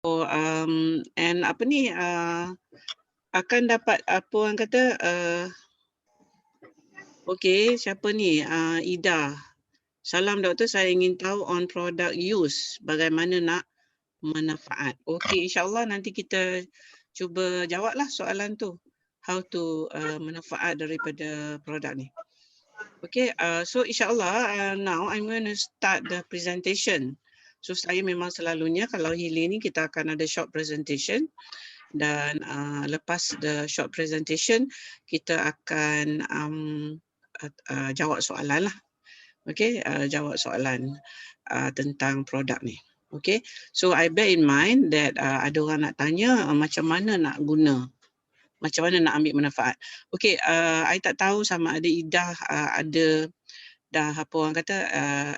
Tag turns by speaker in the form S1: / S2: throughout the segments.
S1: And apa ni akan dapat apa orang kata okey, siapa ni? Ida. Salam doktor, saya ingin tahu on product use, bagaimana nak manfaat. Okey, insya-Allah nanti kita cuba jawablah soalan tu. How to manfaat daripada produk ni. Okay, so insyaAllah now I'm going to start the presentation. So saya memang selalunya kalau Healy ni kita akan ada short presentation dan lepas the short presentation kita akan jawab soalan lah. Okay, jawab soalan tentang produk ni. Okay, so I bear in mind that ada orang nak tanya macam mana nak guna. Macam mana nak ambil manfaat. Okey, I tak tahu sama ada Ida dah apa orang kata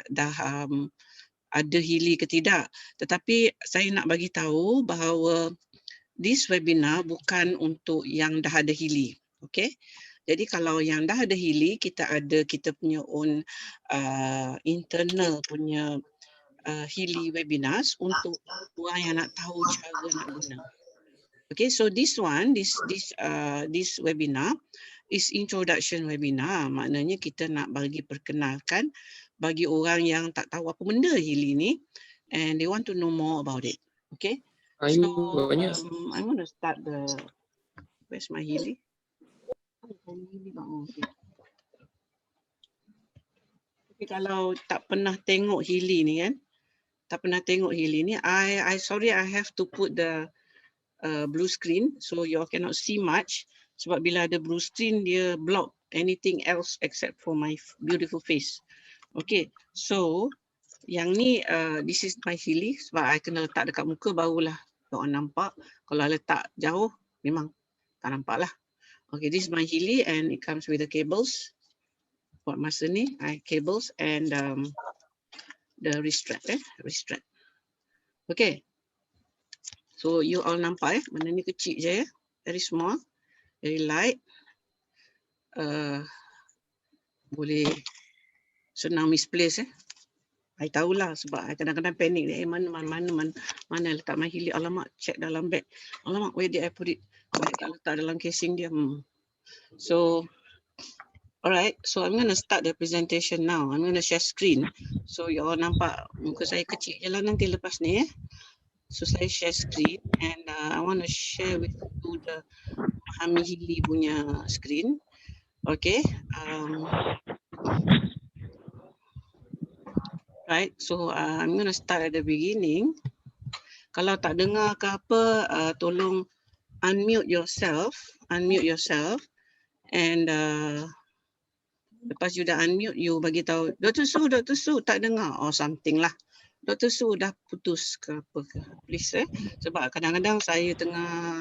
S1: dah ada Healy ke tidak. Tetapi saya nak bagi tahu bahawa this webinar bukan untuk yang dah ada Healy. Okey. Jadi kalau yang dah ada Healy, kita punya own internal punya Healy webinars untuk orang yang nak tahu cara nak guna. Okay, so this webinar is introduction webinar. Maknanya kita nak bagi perkenalkan bagi orang yang tak tahu apa benda Healy ni and they want to know more about it. Okay, so I'm going to start the. Where's my Healy? Okay, kalau tak pernah tengok Healy ni kan, I sorry I have to put the blue screen, so you all cannot see much. Sebab bila ada blue screen, dia block anything else except for my beautiful face. Okay, so yang ni, this is my Healy. Sebab I kena letak dekat muka, barulah orang nampak. Kalau letak jauh, memang tak nampak lah. Okay, this is my Healy and it comes with the cables. Buat masa ni, cables and the wrist strap. Okay. So you all nampak benda ni kecil je very small, very light. Boleh senang misplace I tahulah sebab I kadang-kadang panik dia mana letak my Healy, alamak check dalam bag. Alamak where did I put it? I tak letak dalam casing dia. So alright, so I'm going to start the presentation now. I'm going to share screen. So you all nampak muka saya kecil je lah nanti lepas ni So saya share screen and I want to share with you the Memahami Healy punya screen. Okay. Right. So I'm going to start at the beginning. Kalau tak dengar ke apa, tolong unmute yourself. And lepas you dah unmute, you bagi tahu Dr. Su tak dengar or something lah. Dr. Su dah putus ke apa ke, please sebab kadang-kadang saya tengah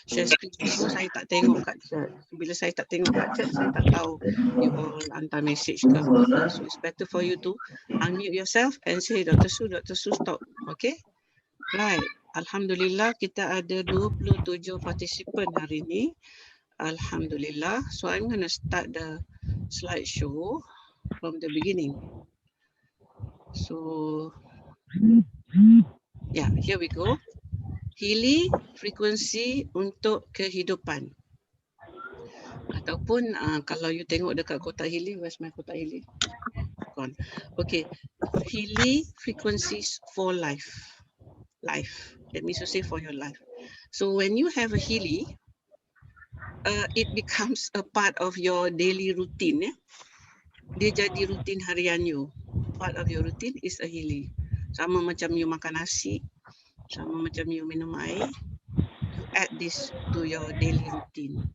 S1: share screen so saya tak tengok kat chat. Bila saya tak tengok kat chat, saya tak tahu you all hantar message ke apa. So it's better for you to unmute yourself and say Dr. Su stop. Okay, right. Alhamdulillah kita ada 27 participant hari ni. Alhamdulillah. So I'm going to start the slideshow from the beginning. So, yeah, here we go. Healy, frekuensi untuk kehidupan. Ataupun kalau you tengok dekat kotak Healy, where's my kotak Healy? Gone. Okay, Healy, frequencies for life. That means to say for your life. So when you have a Healy, it becomes a part of your daily routine. Dia jadi rutin harian you. Part of your routine is a Healy. Sama macam you makan nasi, sama macam you minum air, you add this to your daily routine.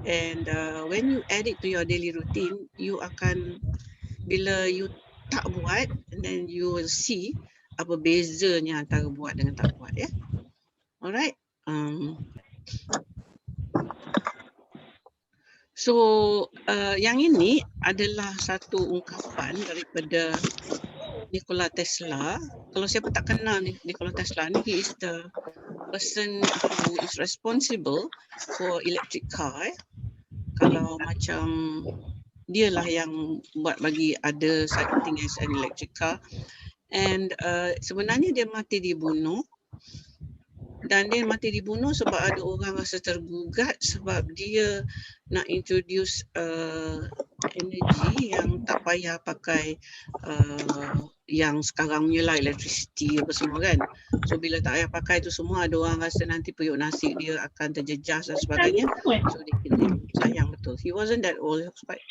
S1: And when you add it to your daily routine, you akan, bila you tak buat, and then you will see apa bezanya antara buat dengan tak buat. Alright. So yang ini adalah satu ungkapan daripada Nikola Tesla. Kalau siapa tak kenal Nikola Tesla ni, he is the person who is responsible for electric car. Kalau macam dialah yang buat bagi ada such thing as an electric car. And sebenarnya dia mati dibunuh Dan dia mati dibunuh sebab ada orang rasa tergugat sebab dia nak introduce energi yang tak payah pakai yang sekarang punya lah, electricity apa semua kan. So bila tak payah pakai tu semua, ada orang rasa nanti periuk nasi dia akan terjejas dan sebagainya. So dia kill him. Sayang betul. He wasn't that old. He was quite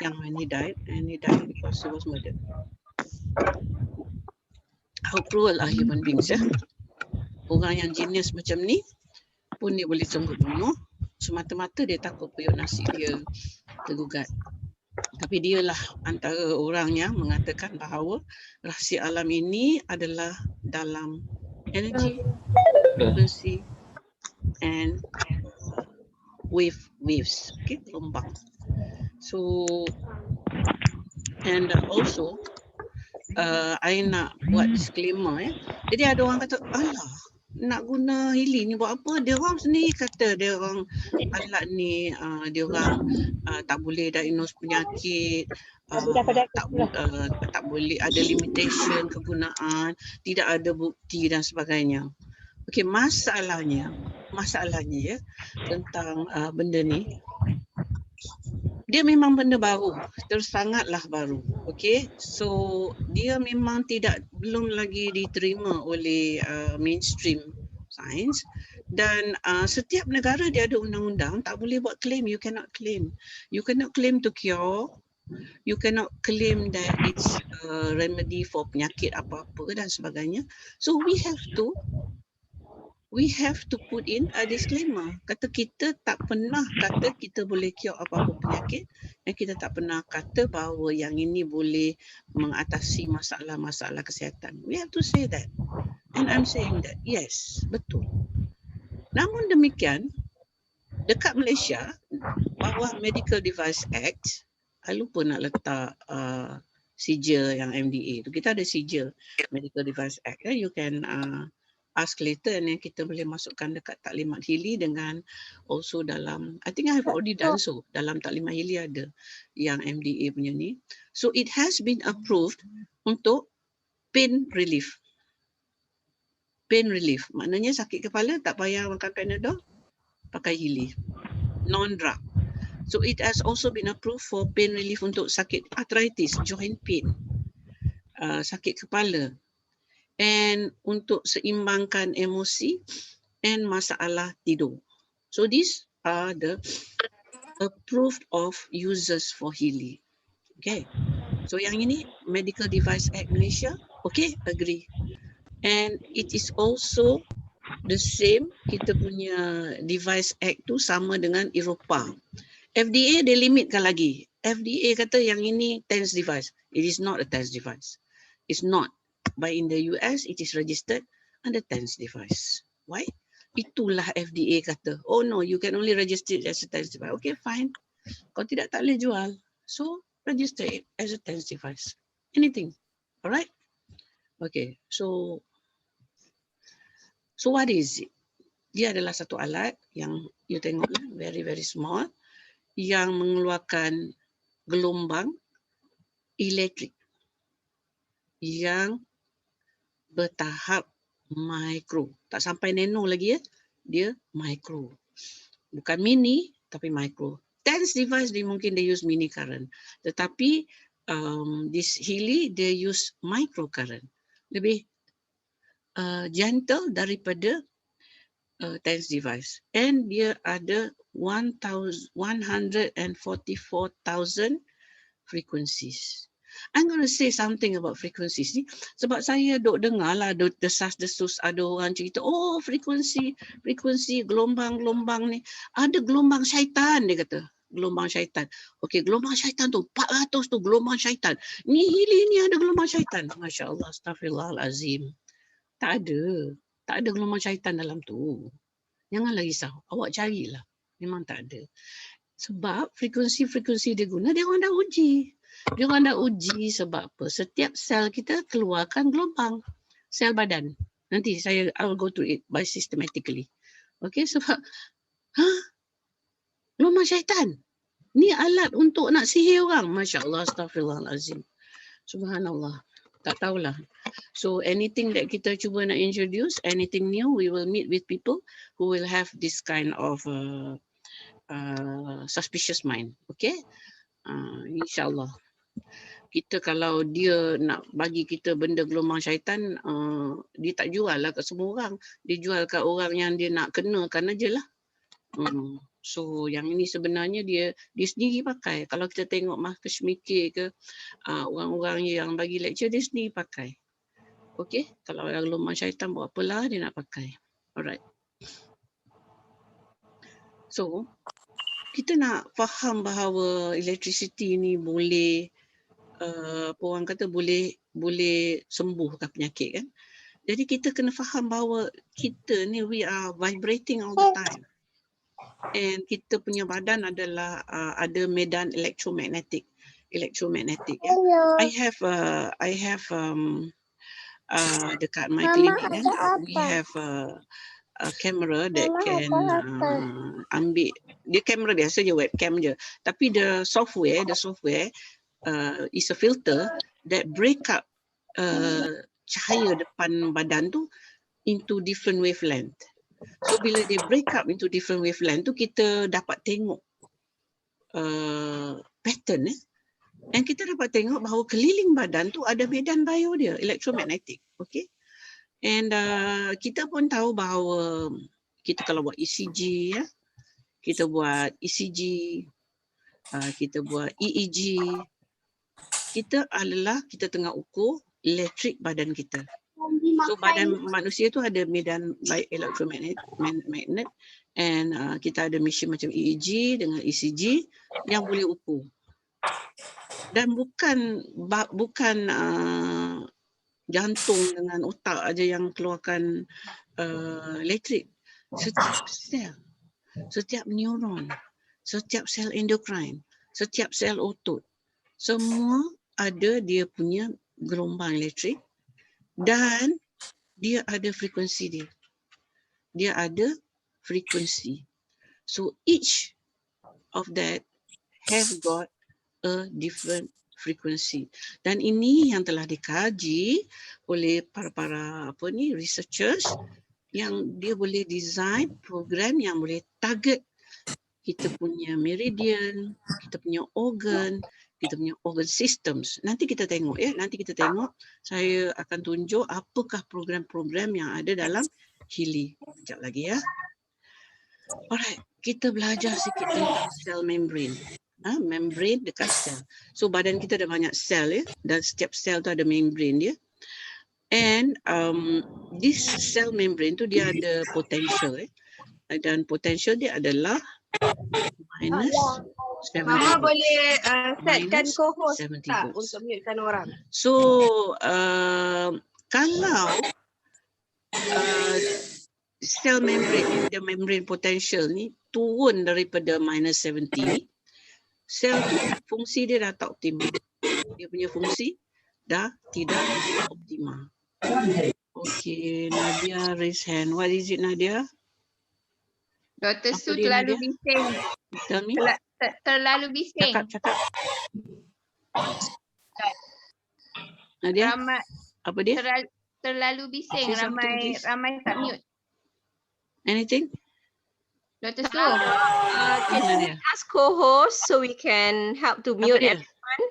S1: young when he died, and he died because he was murdered. How cruel are human beings, ya? Orang yang genius macam ni pun dia boleh sanggup bunuh semata-mata dia takut periuk nasi dia tergugat. Tapi dialah antara orang yang mengatakan bahawa rahsia alam ini adalah dalam energi, frequency and waves, okay, gelombang. So and also I nak buat disclaimer, Jadi ada orang kata, alah, nak guna Healy ni buat apa? Dia orang sendiri kata dia orang alat ni dia orang tak boleh diagnose penyakit, tak boleh, ada limitation kegunaan, tidak ada bukti dan sebagainya. Okey, masalahnya ya tentang benda ni, dia memang benda baru, terus sangatlah baru. Okey, so dia memang belum lagi diterima oleh mainstream science, dan setiap negara dia ada undang-undang, tak boleh buat claim. You cannot claim to cure, you cannot claim that it's a remedy for penyakit apa-apa dan sebagainya. So we have to put in a disclaimer. Kata kita tak pernah kata kita boleh cure apa-apa penyakit, dan kita tak pernah kata bahawa yang ini boleh mengatasi masalah-masalah kesihatan. We have to say that. And I'm saying that, yes, betul. Namun demikian, dekat Malaysia, bawah Medical Device Act, I lupa nak letak sijil yang MDA tu. Kita ada sijil Medical Device Act. You can ask later, and then kita boleh masukkan dekat Taklimat Healy dengan also dalam, I think I have already done so, dalam Taklimat Healy ada yang MDA punya ni. So it has been approved untuk pain relief. Pain relief, maknanya sakit kepala tak payah makan Panadol, pakai Healy. Non-drug. So it has also been approved for pain relief untuk sakit arthritis, joint pain, sakit kepala, and untuk seimbangkan emosi and masalah tidur. So these are the approved of users for Healy. Okay. So yang ini Medical Device Act Malaysia, okay, agree. And it is also the same, kita punya Device Act tu sama dengan Eropah. FDA dia limitkan lagi. FDA kata yang ini TENS device. It is not a TENS device. It's not. But in the US, it is registered under TENS device. Why? Itulah FDA kata. Oh no, you can only register it as a TENS device. Okay, fine. Kalau tidak, tak boleh jual. So, register it as a TENS device. Anything. Alright? Okay, so what is it? Dia adalah satu alat yang you tengok very, very small, yang mengeluarkan gelombang elektrik yang bertahap mikro. Tak sampai nano lagi ya. Dia mikro. Bukan mini tapi mikro. TENS device dia mungkin they use mini current. Tetapi this Healy dia use micro current. Lebih gentle daripada TENS device. And dia ada 144,000 frequencies. I'm going to say something about frequencies ni sebab saya duk dengar lah, duk desas-desus ada orang cerita, oh frekuensi gelombang ni, ada gelombang syaitan, dia kata. Gelombang syaitan. Okey, gelombang syaitan tu 400 tu gelombang syaitan. Ni Healy ni ada gelombang syaitan. Masya-Allah, astaghfirullahalazim. Tak ada gelombang syaitan dalam tu. Janganlah risau, awak carilah. Memang tak ada. Sebab frekuensi dia guna, dia orang dah uji. Dia orang dah uji sebab apa? Setiap sel kita keluarkan gelombang. Sel badan. Nanti I'll go through it by systematically. Okay, sebab gelombang syaitan. Ni alat untuk nak sihir orang. Masya Allah, astaghfirullahalazim. Subhanallah. Tak tahulah. So anything that kita cuba nak introduce, anything new, we will meet with people who will have this kind of suspicious mind. Okay? InsyaAllah. Kita kalau dia nak bagi kita benda gelombang syaitan, dia tak jual lah kat semua orang. Dia jual kat orang yang dia nak kenakan aje lah. So yang ini sebenarnya dia sendiri pakai. Kalau kita tengok Marcus Mikir ke orang-orang yang bagi lecture, dia sendiri pakai. Okey, kalau yang gelombang syaitan buat apalah dia nak pakai. Alright. So kita nak faham bahawa electricity ni boleh orang kata boleh sembuhkan penyakit kan. Jadi kita kena faham bahawa kita ni we are vibrating all the time. And kita punya badan adalah ada medan elektromagnetik ya. I have dekat my clinic kan, we have a camera that can ambil, dia kamera biasa je, webcam je, tapi the software is a filter that break up cahaya depan badan tu into different wavelength. So bila dia break up into different wavelength tu, kita dapat tengok pattern dan kita dapat tengok bahawa keliling badan tu ada medan bio dia, elektromagnetik. Okay. And kita pun tahu bahawa kita kalau buat ECG ya, kita buat ECG, kita buat EEG, kita tengah ukur elektrik badan kita. So badan manusia tu ada medan elektromagnet and kita ada mesin macam EEG dengan ECG yang boleh ukur. Dan bukan jantung dengan otak aja yang keluarkan elektrik. Setiap sel, setiap neuron, setiap sel endokrin, setiap sel otot, semua ada dia punya gelombang elektrik dan dia ada frekuensi dia. Dia ada frekuensi. So each of that have got a different frequency. Dan ini yang telah dikaji oleh para researchers yang dia boleh design program yang boleh target kita punya meridian, kita punya organ, kita punya organ systems. Nanti kita tengok ya, saya akan tunjuk apakah program-program yang ada dalam Healy. Sekejap lagi ya. Alright, kita belajar sikit tentang cell membrane. Membrane dekat sel. So badan kita ada banyak sel ya, dan setiap sel tu ada membrane dia. And this cell membrane tu dia ada potential dan potential dia adalah minus 70.
S2: Mama boleh setkan co-host tak untuk mutekan orang?
S1: So kalau cell membrane, the membrane potential ni turun daripada minus 70, sel tu fungsi dia dah tak optimal. Dia punya fungsi dah tidak optimal. Okay, Nadia raise hand. What is it, Nadia?
S2: Dr. Su terlalu bising.
S1: Tell me.
S2: Terlalu bising.
S1: Cakap. Nadia? Apa dia?
S2: Terlalu bising. Ramai tak mute.
S1: Anything?
S2: Dr. Su, can you make us co-host so we can help to mute everyone?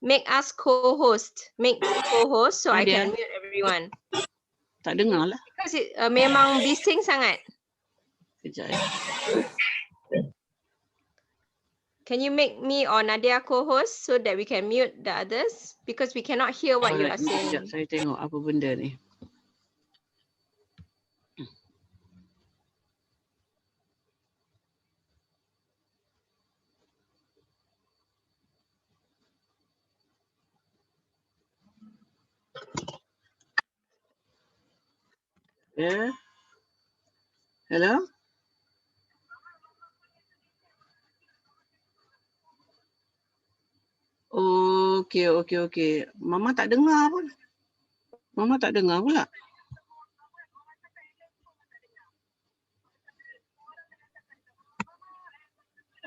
S2: Make us co-host. Make co-host so I can mute everyone.
S1: Tak dengar lah.
S2: Because memang bising sangat.
S1: Kejap.
S2: Can you make me or Nadia co-host so that we can mute the others? Because we cannot hear what you are saying.
S1: Sekejap, saya tengok apa benda ni. Yeah. Hello? Okey. Mama tak dengar pun. Mama tak dengar pula.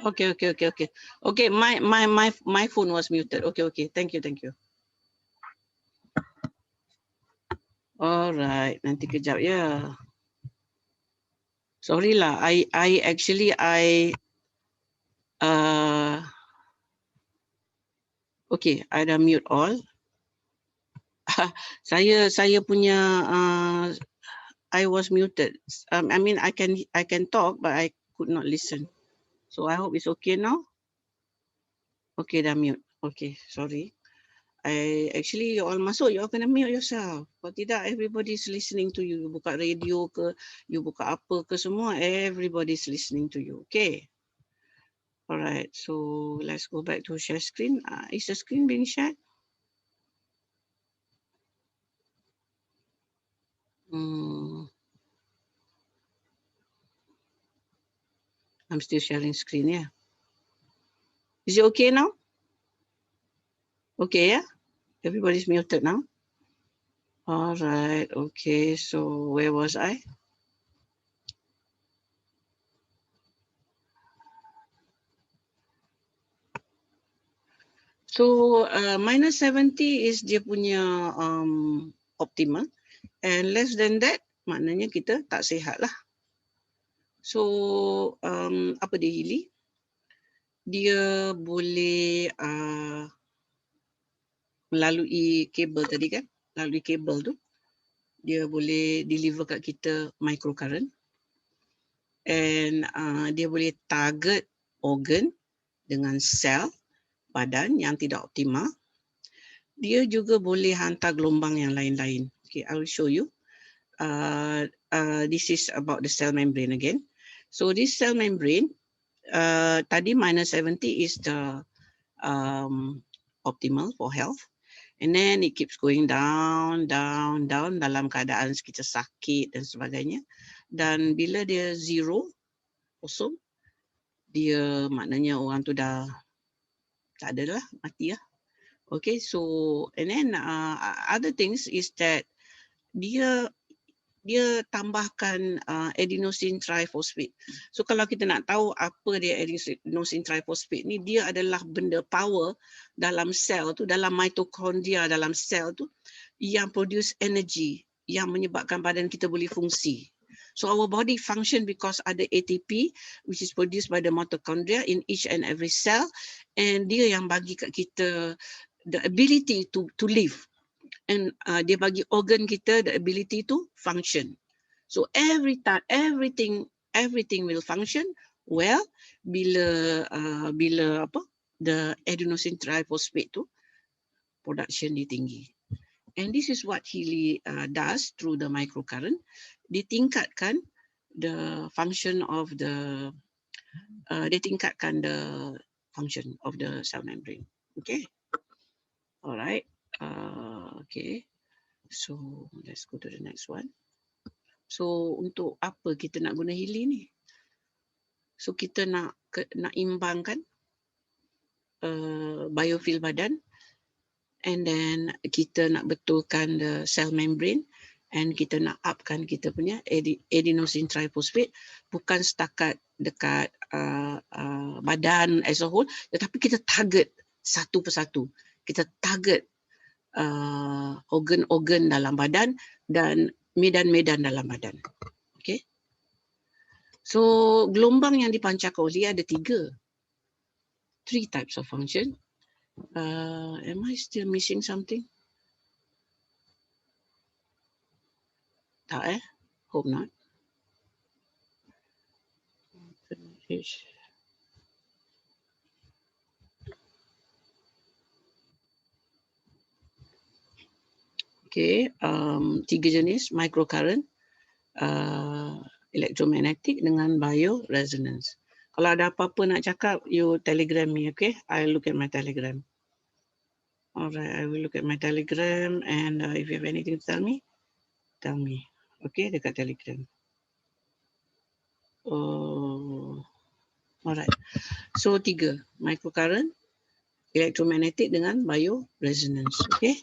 S1: Okay. Okay, my phone was muted. Okay. Thank you. Alright, nanti kejap ya. Sorry lah, I okay, I dah mute all. saya punya I was muted. I mean I can talk but I could not listen. So I hope it's okay now. Okay, dah mute. Okay, sorry. Actually you all masuk, you all kena mute yourself. Kalau tidak everybody's listening to you. You buka radio ke, you buka apa ke semua, everybody's listening to you. Okay. Alright, so let's go back to share screen. Is the screen being shared? I'm still sharing screen, yeah. Is it okay now? Okay, yeah? Everybody's muted now. All right, okay, so where was I? So minus 70 is dia punya optimal, and less than that maknanya kita tak sihat lah. So apa dia Healy? Dia boleh melalui kabel tadi kan, melalui kabel tu dia boleh deliver kat kita microcurrent, and dia boleh target organ dengan sel badan yang tidak optimal. Dia juga boleh hantar gelombang yang lain-lain. Okay, I will show you. This is about the cell membrane again. So this cell membrane, tadi minus 70 is the optimal for health. And then it keeps going down, down, down dalam keadaan kita sakit dan sebagainya. Dan bila dia zero, kosong, dia maknanya orang tu dah tak ada lah, mati lah. Okay, so and then other things is that dia tambahkan adenosine triphosphate. So kalau kita nak tahu apa dia adenosine triphosphate ni, dia adalah benda power dalam sel tu, dalam mitochondria dalam sel tu yang produce energy yang menyebabkan badan kita boleh fungsi. So our body function because ada ATP which is produced by the mitochondria in each and every cell, and dia yang bagi kat kita the ability to live, and dia bagi organ kita the ability to function. So every time everything will function well bila apa, the adenosine triphosphate tu production dia tinggi. And this is what Healy does through the microcurrent. Ditingkatkan the function of the function of the cell membrane. Okay. All right. Okay. So let's go to the next one. So untuk apa kita nak guna Healy ni? So kita nak imbangkan biofil badan, and then kita nak betulkan the cell membrane, and kita nak upkan kita punya adenosine triphosphate, bukan setakat dekat badan as a whole, tetapi kita target satu persatu. Kita target organ-organ dalam badan dan medan-medan dalam badan. Okay. So gelombang yang dipancarkan oleh ada 3 types of function. Am I still missing something? Tak Hope not. Okay, 3 jenis microcurrent, electromagnetic dengan bioresonance. Kalau ada apa-apa nak cakap, you telegram me, okay? I'll look at my telegram. Alright, I will look at my telegram, and if you have anything to tell me. Okay, dekat telegram. Alright. So 3, microcurrent, electromagnetic dengan bioresonance, okay?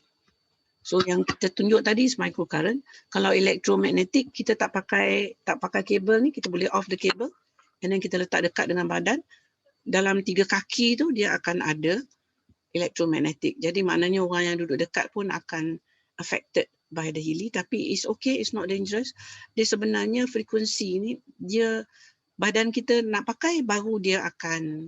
S1: So yang kita tunjuk tadi is microcurrent. Kalau electromagnetic, kita tak pakai kabel ni, kita boleh off the cable, and then kita letak dekat dengan badan. Dalam 3 kaki tu dia akan ada electromagnetic. Jadi maknanya orang yang duduk dekat pun akan affected by the Healy, tapi it's okay, it's not dangerous. Dia sebenarnya frekuensi ni, dia badan kita nak pakai baru dia akan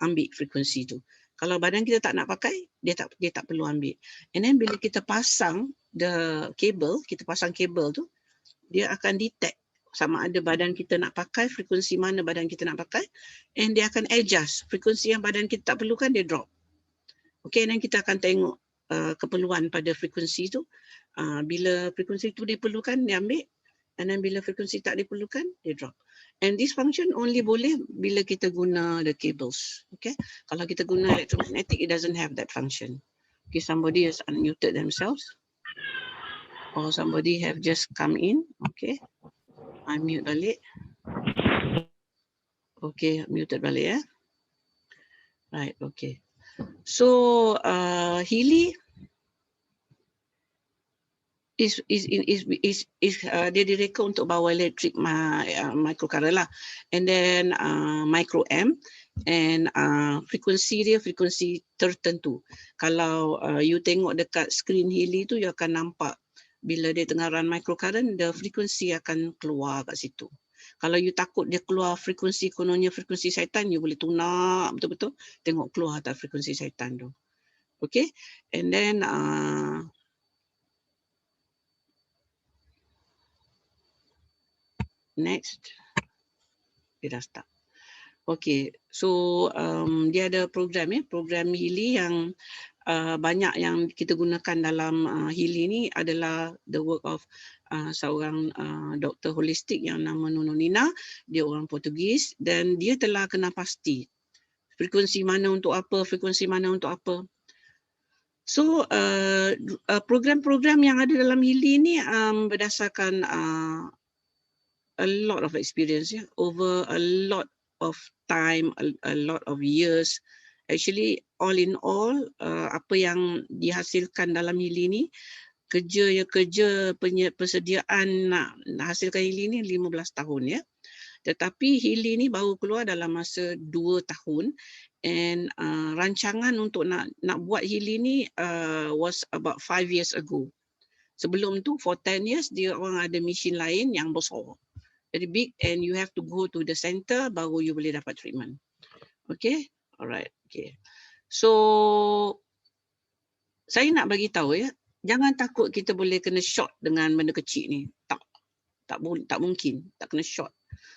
S1: ambil frekuensi tu. Kalau badan kita tak nak pakai, dia tak perlu ambil. And then bila kita pasang the cable, kita pasang kabel tu, dia akan detect sama ada badan kita nak pakai, frekuensi mana badan kita nak pakai, and dia akan adjust. Frekuensi yang badan kita tak perlukan, dia drop. Okay, dan kita akan tengok keperluan pada frekuensi tu. Bila frekuensi tu diperlukan, dia ambil. And then bila frekuensi tak diperlukan, dia drop. And this function only boleh bila kita guna the cables. Okay, kalau kita guna electromagnetic, it doesn't have that function. Okay, somebody has unmuted themselves. Or somebody have just come in. Okay, unmute balik. Okay, muted balik ya. Right, okay. So Healy dia direka untuk bawah elektrik microcurrent lah, and then micro amp, and frekuensi dia frekuensi tertentu. Kalau you tengok dekat screen Healy tu, you akan nampak bila dia tengah run microcurrent, the frekuensi akan keluar kat situ. Kalau you takut dia keluar frekuensi kononnya frekuensi syaitan, you boleh tunak betul-betul, tengok keluar tak frekuensi syaitan tu. Okay, and then next, dia dah start. Okay, so dia ada program program Healy yang banyak yang kita gunakan dalam Healy ni adalah the work of seorang doktor holistik yang nama Nina. Dia orang Portugis dan dia telah kena pasti frekuensi mana untuk apa, frekuensi mana untuk apa. So program-program yang ada dalam Healy ni berdasarkan a lot of experience over a lot of time, a lot of years. Actually, all in all, apa yang dihasilkan dalam Healy ni, kerja persediaan nak hasilkan Healy ni 15 tahun ya. Tetapi Healy ni baru keluar dalam masa 2 tahun, and rancangan untuk nak buat Healy ni was about 5 years ago. Sebelum tu for 10 years dia orang ada mesin lain yang besar, very big, and you have to go to the center baru you boleh dapat treatment. Okay, alright, okay. So saya nak bagi tahu ya, jangan takut kita boleh kena shot dengan benda kecil ni. Tak mungkin, tak kena shot.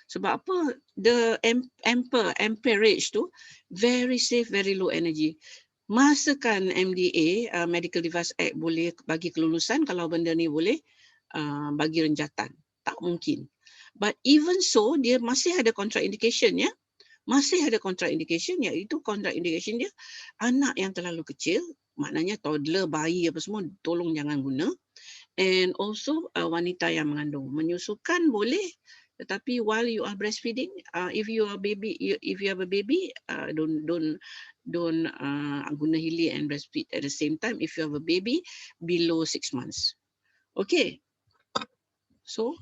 S1: Sebab apa? The amperage tu very safe, very low energy. Masakan MDA, Medical Device Act, boleh bagi kelulusan kalau benda ni boleh bagi renjatan. Tak mungkin. But even so, dia masih ada contraindication ya. Masih ada contraindication, iaitu contraindication dia anak yang terlalu kecil, maknanya toddler, bayi apa semua, tolong jangan guna. And also wanita yang mengandung. Menyusukan boleh, tetapi while you are breastfeeding, if you have a baby, don't guna Healy and breastfeed at the same time if you have a baby below 6 months. Okay. So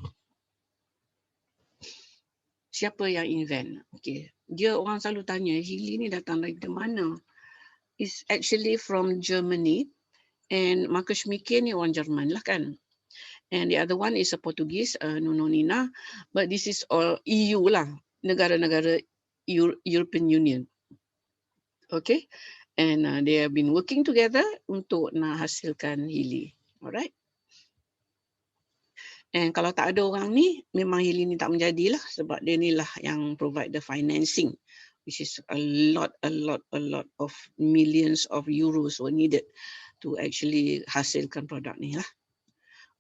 S1: siapa yang invent? Okay. Dia orang selalu tanya, Healy ni datang dari mana? It's actually from Germany, and Marcus McMakin ni orang Jerman lah kan. And the other one is a Portuguese, Nina, but this is all EU lah, negara-negara European Union. Okay, and they have been working together untuk nak hasilkan Healy. Alright. And kalau tak ada orang ni, memang Healy ni tak menjadilah, sebab dia ni lah yang provide the financing, which is a lot of millions of euros were needed to actually hasilkan produk ni lah.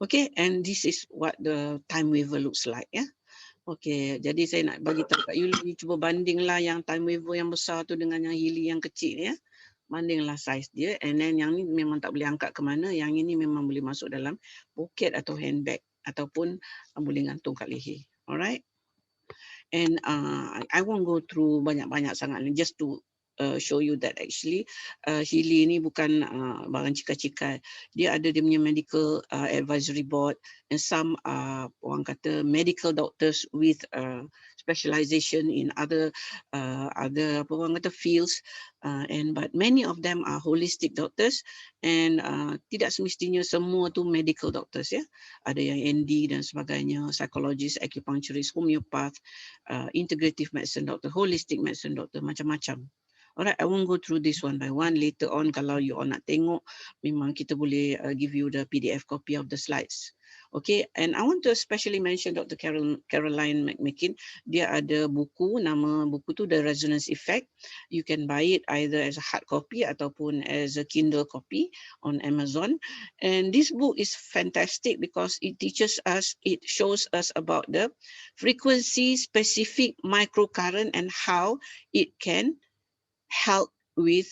S1: Okay, and this is what the time waver looks like ya. Okay, jadi saya nak bagi tahu kat you, cuba bandinglah yang time waver yang besar tu dengan yang Healy yang kecil ya. Bandinglah size dia, and then yang ni memang tak boleh angkat ke mana, yang ini memang boleh masuk dalam poket atau handbag ataupun boleh gantung kat leher. Alright. And I won't go through banyak-banyak sangat, just to show you that actually Healy ni bukan barang cikai-cikai. Dia ada dia punya medical advisory board, and some orang kata medical doctors with specialization in other apa orang kata fields, but many of them are holistic doctors, and tidak semestinya semua tu medical doctors ya. Ada yang ND dan sebagainya, psychologist, acupuncturist, homeopath, integrative medicine doctor, holistic medicine doctor, macam-macam. Alright, I won't go through this one by one. Later on, kalau you all nak tengok, memang kita boleh give you the PDF copy of the slides. Okay, and I want to especially mention Dr. Caroline McMakin. Dia ada buku, nama buku tu The Resonance Effect. You can buy it either as a hard copy ataupun as a Kindle copy on Amazon. And this book is fantastic because it teaches us, it shows us about the frequency-specific microcurrent and how it can help with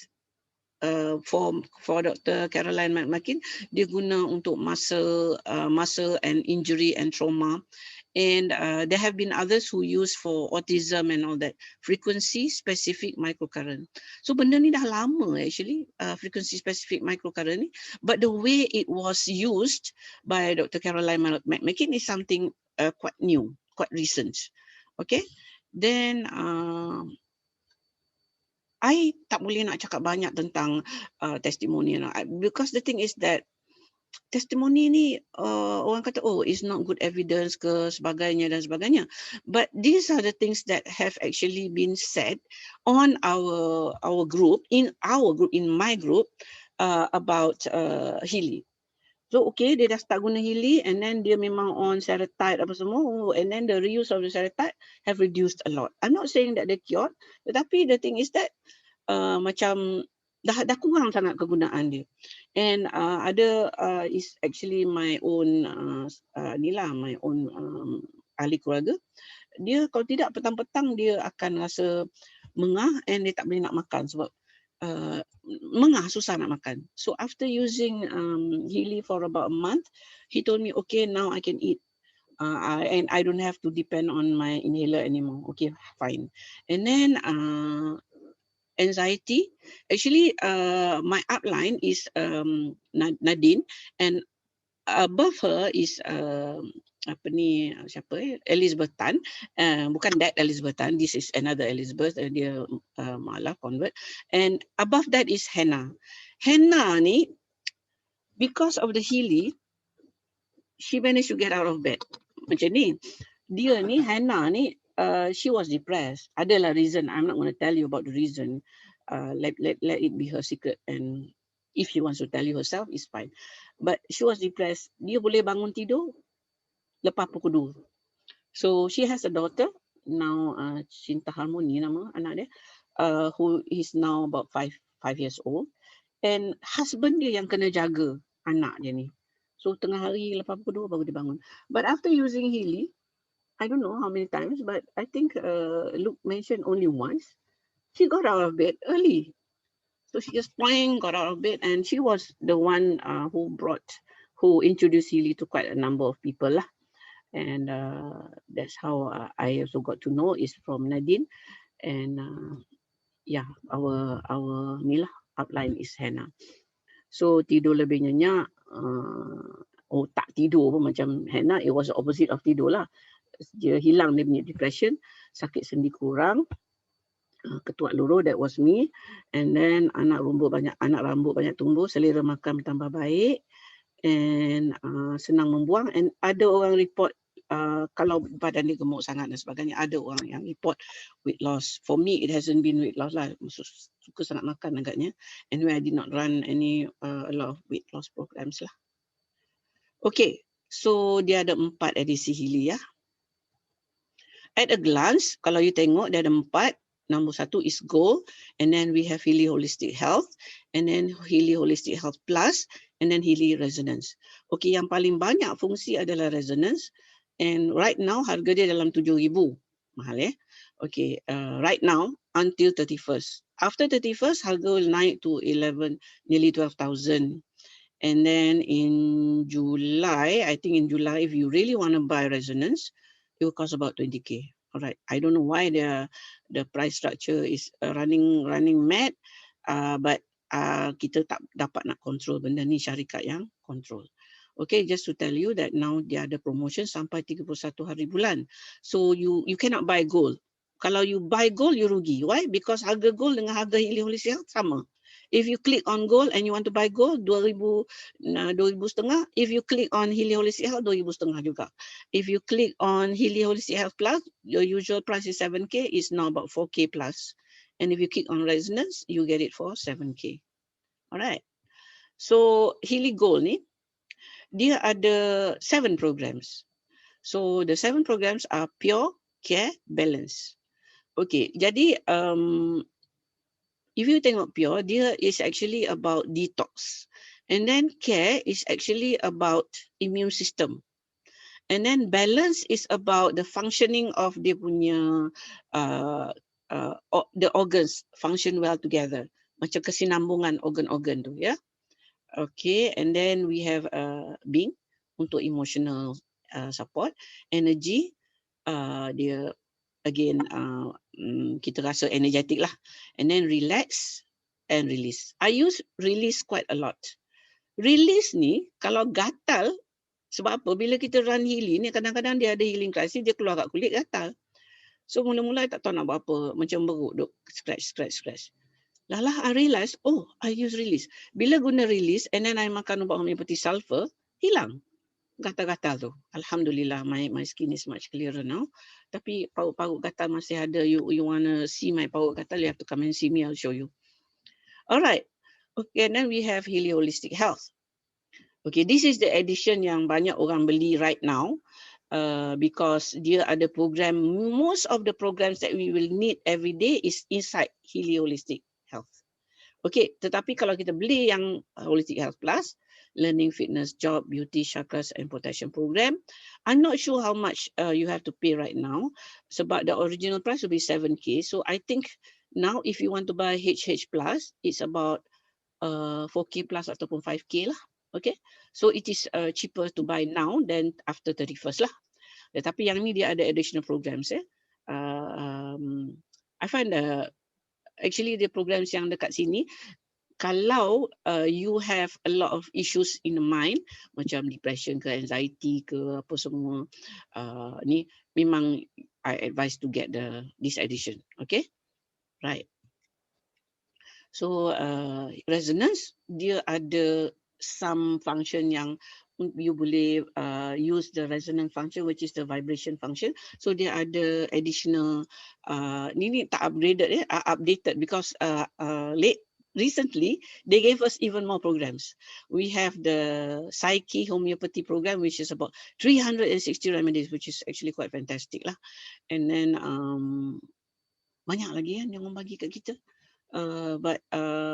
S1: for Dr. Caroline McMakin, dia guna untuk muscle and injury and trauma, and there have been others who use for autism and all that, frequency specific microcurrent. So benda ni dah lama actually, frequency specific microcurrent ni, but the way it was used by Dr. Caroline McMakin is something quite new, quite recent. Okay, then I tak boleh nak cakap banyak tentang testimoni, because the thing is that testimoni ni orang kata it's not good evidence ke sebagainya dan sebagainya, but these are the things that have actually been said on our group, in my group, about Healy. So okay, dia dah start guna Healy, and then dia memang on serotype apa semua, and then the reuse of the serotype have reduced a lot. I'm not saying that they cured, tetapi the thing is that macam dah kurang sangat kegunaan dia. And ada is actually my own my own ahli keluarga. Dia kalau tidak petang-petang dia akan rasa mengah, and dia tak boleh nak makan sebab mengah, susah nak makan. So after using Healy for about a month, he told me, okay, now I can eat. And I don't have to depend on my inhaler anymore. Okay, fine. And then anxiety, actually my upline is Nadine, and above her is Elizabeth Tan, bukan that Elizabeth Tan, this is another Elizabeth, dia malah convert, and above that is Hannah. Hannah ni, because of the Healy, she managed to get out of bed. Macam ni, dia ni, Hannah ni, she was depressed. Adalah reason, I'm not going to tell you about the reason. Let it be her secret, and if she wants to tell you herself, it's fine. But she was depressed. Dia boleh bangun tidur lepas pukul 2. So she has a daughter now, Cinta Harmoni nama anak dia, who is now about 5 years old, and husband dia yang kena jaga anak dia ni. So tengah hari lepas pukul 2 baru dia bangun. But after using Healy, I don't know how many times, but I think Luke mentioned only once, she got out of bed early. So she just got out of bed, and she was the one who introduced Healy to quite a number of people lah. And that's how I also got to know, is from Nadine, and our upline is Hannah. So tidur lebih nyenyak, tak tidur pun macam Hannah, it was the opposite of tidur lah. Dia hilang dia punya depression, sakit sendi kurang, ketuat luruh, that was me, and then anak rambut banyak tumbuh, selera makan bertambah baik, and senang membuang, and ada orang report kalau badan dia gemuk sangat dan sebagainya, ada orang yang report weight loss. For me, it hasn't been weight loss lah, suka sangat makan agaknya. Anyway, I did not run a lot of weight loss programs lah. Okay, so dia ada 4 edisi Healy ya. At a glance, kalau you tengok, dia ada 4. Nombor 1 is Gold, and then we have Healy Holistic Health, and then Healy Holistic Health Plus, and then Healy Resonance. Okay, yang paling banyak fungsi adalah Resonance, and right now harga dia dalam 7,000. Mahal ya. Okay, right now until 31st. After 31st, harga will naik to nearly 12,000. And then in July, I think in July, if you really want to buy Resonance, it will cost about 20k. Alright, I don't know why the price structure is running mad, but kita tak dapat nak control benda ni, syarikat yang control. Okay, just to tell you that now dia ada promotion sampai 31 hari bulan. So you cannot buy gold. Kalau you buy gold, you rugi. Why? Because harga gold dengan harga Healy Holistic Health sama. If you click on gold and you want to buy gold, 2,000 setengah. If you click on Healy Holistic Health, 2,000 setengah juga. If you click on Healy Holistic Health Plus, your usual price is 7K, is now about 4K plus. And if you click on resonance, you get it for 7K. Alright. So Healy Gold ni, dia ada 7 programs. So the 7 programs are pure, care, balance. Okay, jadi if you tengok pure, dia is actually about detox. And then care is actually about immune system. And then balance is about the functioning of dia punya the organs function well together. Macam kesinambungan organ-organ tu, ya. Okay, and then we have being untuk emotional support, energy, dia again kita rasa energetic lah, and then relax and release. I use release quite a lot. Release ni kalau gatal, sebab apa? Bila kita run Healy ni kadang-kadang dia ada healing crisis, dia keluar kat kulit gatal. So mula-mula tak tahu nak buat apa, macam beruk, duk scratch. Lah I realise, oh, I use release. Bila guna release and then I makan ubat homeopathy sulfur, hilang gatal-gatal tu. Alhamdulillah, my skin is much clearer now. Tapi paut-paut gatal masih ada. You wanna see my paut gatal, you have to come and see me, I'll show you. Alright. Okay, and then we have Healy Holistic Health. Okay, this is the edition yang banyak orang beli right now. Because dia ada program, most of the programs that we will need every day is inside Healy Holistic Health. Okay, tetapi kalau kita beli yang Holistic Health Plus, Learning, Fitness, Job, Beauty, Chakras and Protection Program, I'm not sure how much you have to pay right now, sebab the original price will be 7K. So I think now if you want to buy HH Plus, it's about 4K plus ataupun 5K lah. Okay, so it is cheaper to buy now than after 31st lah. Tetapi yang ni dia ada additional programs. I find actually the programs yang dekat sini, kalau you have a lot of issues in the mind, macam depression ke, anxiety ke, apa semua, ni memang I advise to get this edition. Okay, right. So resonance, dia ada some function yang you boleh use the resonance function, which is the vibration function. So dia ada additional, ni tak upgraded, updated because recently they gave us even more programs. We have the Psyche homeopathy program, which is about 360 remedies, which is actually quite fantastic lah. And then banyak lagi yang orang bagi kat kita. But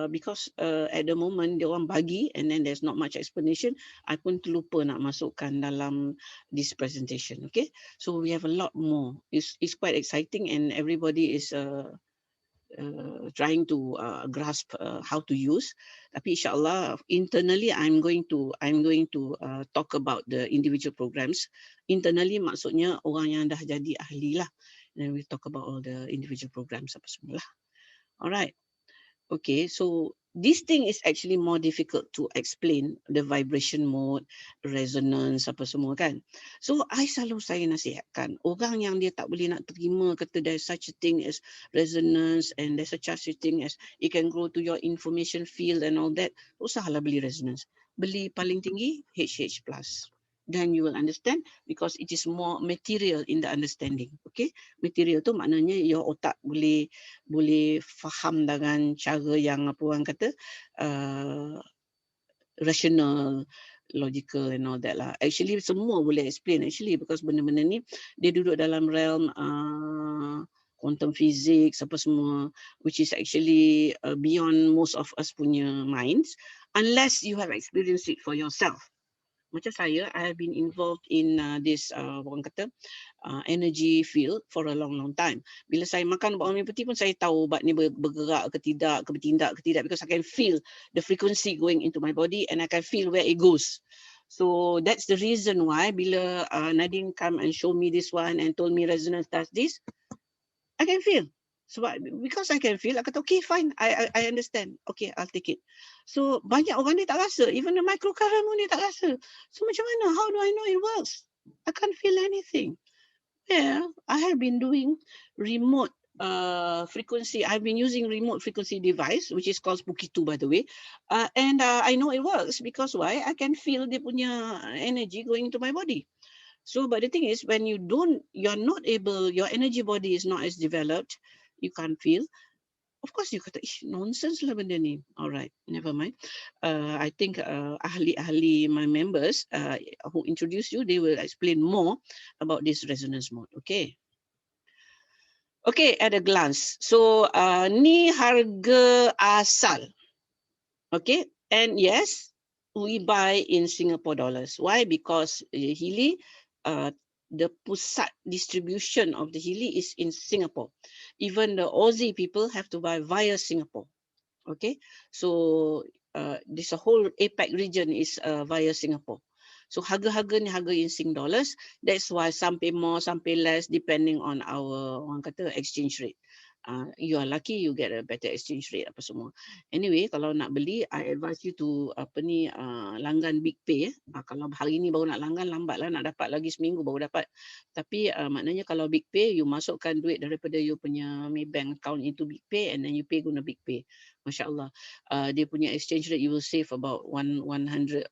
S1: because at the moment dia orang bagi and then there's not much explanation, I pun terlupa nak masukkan dalam this presentation. Okay, so we have a lot more. It's quite exciting and everybody is trying to grasp how to use. Tapi insyaAllah internally I'm going to talk about the individual programs. Internally maksudnya orang yang dah jadi ahli lah. Then we talk about all the individual programs apa semua lah. Alright. Okay, so this thing is actually more difficult to explain, the vibration mode, resonance, apa semua kan. So, saya nasihatkan, orang yang dia tak boleh nak terima kata there's such a thing as resonance and there's such a thing as it can grow to your information field and all that, usahlah beli resonance. Beli paling tinggi, HH Plus. Then you will understand because it is more material in the understanding. Okay, material tu maknanya your otak boleh faham dengan cara yang apa orang kata rational, logical and all that lah. Actually semua boleh explain actually because benda-benda ni dia duduk dalam realm quantum physics apa semua, which is actually beyond most of us punya minds unless you have experienced it for yourself. Macam saya, I have been involved in this orang kata energy field for a long time. Bila saya makan ubat homeopathy pun saya tahu ubat ni bergerak ke tidak, bertindak ke tidak, because I can feel the frequency going into my body and I can feel where it goes. So that's the reason why bila Nadine come and show me this one and told me resonance does this, I can feel. Sebab because I can feel, I kata okay fine, I understand. Okay, I'll take it. So banyak orang ni tak rasa, even the microcurrent pun dia tak rasa. So macam mana? How do I know it works? I can't feel anything. Yeah, I have been doing remote frequency. I've been using remote frequency device, which is called Spooky 2, by the way. And I know it works because why? I can feel dia punya energy going into my body. So, but the thing is, when you're not able, your energy body is not as developed, you can't feel. Of course, you kata, nonsense lah benda ni. All right, never mind. I think ahli-ahli, my members who introduce you, they will explain more about this resonance mode. Okay. Okay, at a glance. So, ni harga asal. Okay, and yes, we buy in Singapore dollars. Why? Because Healy, the pusat distribution of the Healy is in Singapore. Even the Aussie people have to buy via Singapore. Okay, so this whole APAC region is via Singapore. So harga-harga ni harga in Sing dollars. That's why some pay more, some pay less, depending on our orang kata exchange rate. You are lucky, you get a better exchange rate apa semua. Anyway, kalau nak beli, I advise you to langgan Big Pay. Kalau hari ni baru nak langgan, lambat lah, nak dapat lagi seminggu baru dapat. Tapi maknanya kalau Big Pay, you masukkan duit daripada you punya Maybank account into Big Pay, and then you pay guna Big Pay. Masya Allah, dia punya exchange rate you will save about 150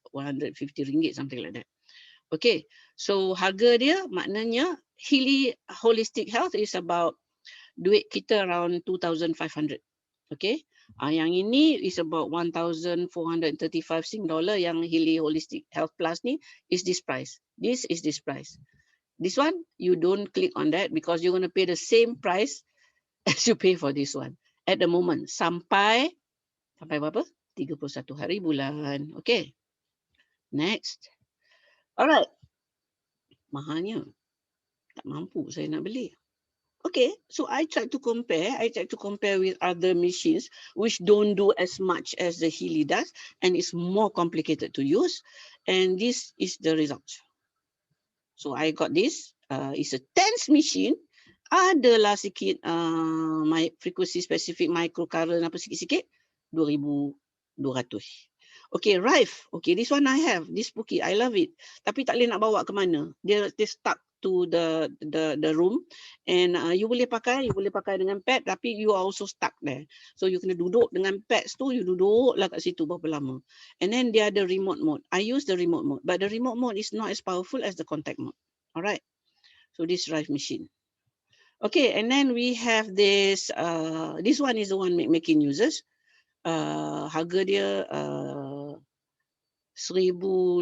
S1: ringgit, something like that. Okay, so harga dia maknanya Healy Holistic Health is about duit kita around 2,500. Okay, yang ini is about 1,435 Sing dollar. Yang Healy Holistic Health Plus ni is this price. This is this price. This one you don't click on that because you're going to pay the same price as you pay for this one at the moment sampai berapa? 31 hari bulan. Okay. Next. Alright. Mahalnya. Tak mampu saya nak beli. Okay, so I tried to compare. With other machines which don't do as much as the Healy does, and it's more complicated to use. And this is the result. So I got this. It's a tense machine. Adalah sikit my frequency specific microcurrent apa sikit-sikit. 2,200. Okay, Rife. Okay, this one I have. This Spooky, I love it. Tapi tak boleh nak bawa ke mana. Dia stuck to the room, and you boleh pakai dengan pad, tapi you are also stuck there. So you kena duduk dengan pads tu, you duduklah kat situ berapa lama. And then dia ada remote mode. I use the remote mode, but the remote mode is not as powerful as the contact mode. Alright. So this Rife machine. Okay, and then we have this. This one is the one McMakin uses. Harga dia 1,000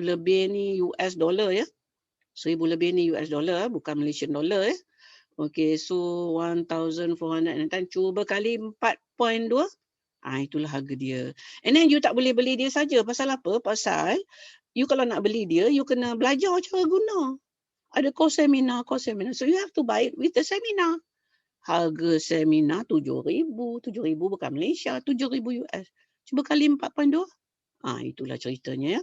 S1: lebih ni US dollar ya. 1,000 lebih ni US dollar, bukan Malaysian dollar ya. Okay, so 1,400 cuba kali 4.2. Itulah harga dia. And then you tak boleh beli dia saja. Pasal apa? Pasal you kalau nak beli dia, you kena belajar cara guna. Ada course seminar. So you have to buy it with the seminar. Harga seminar 7,000 bukan Malaysia, 7,000 US. Cuba kali 4.2. Itulah ceritanya ya.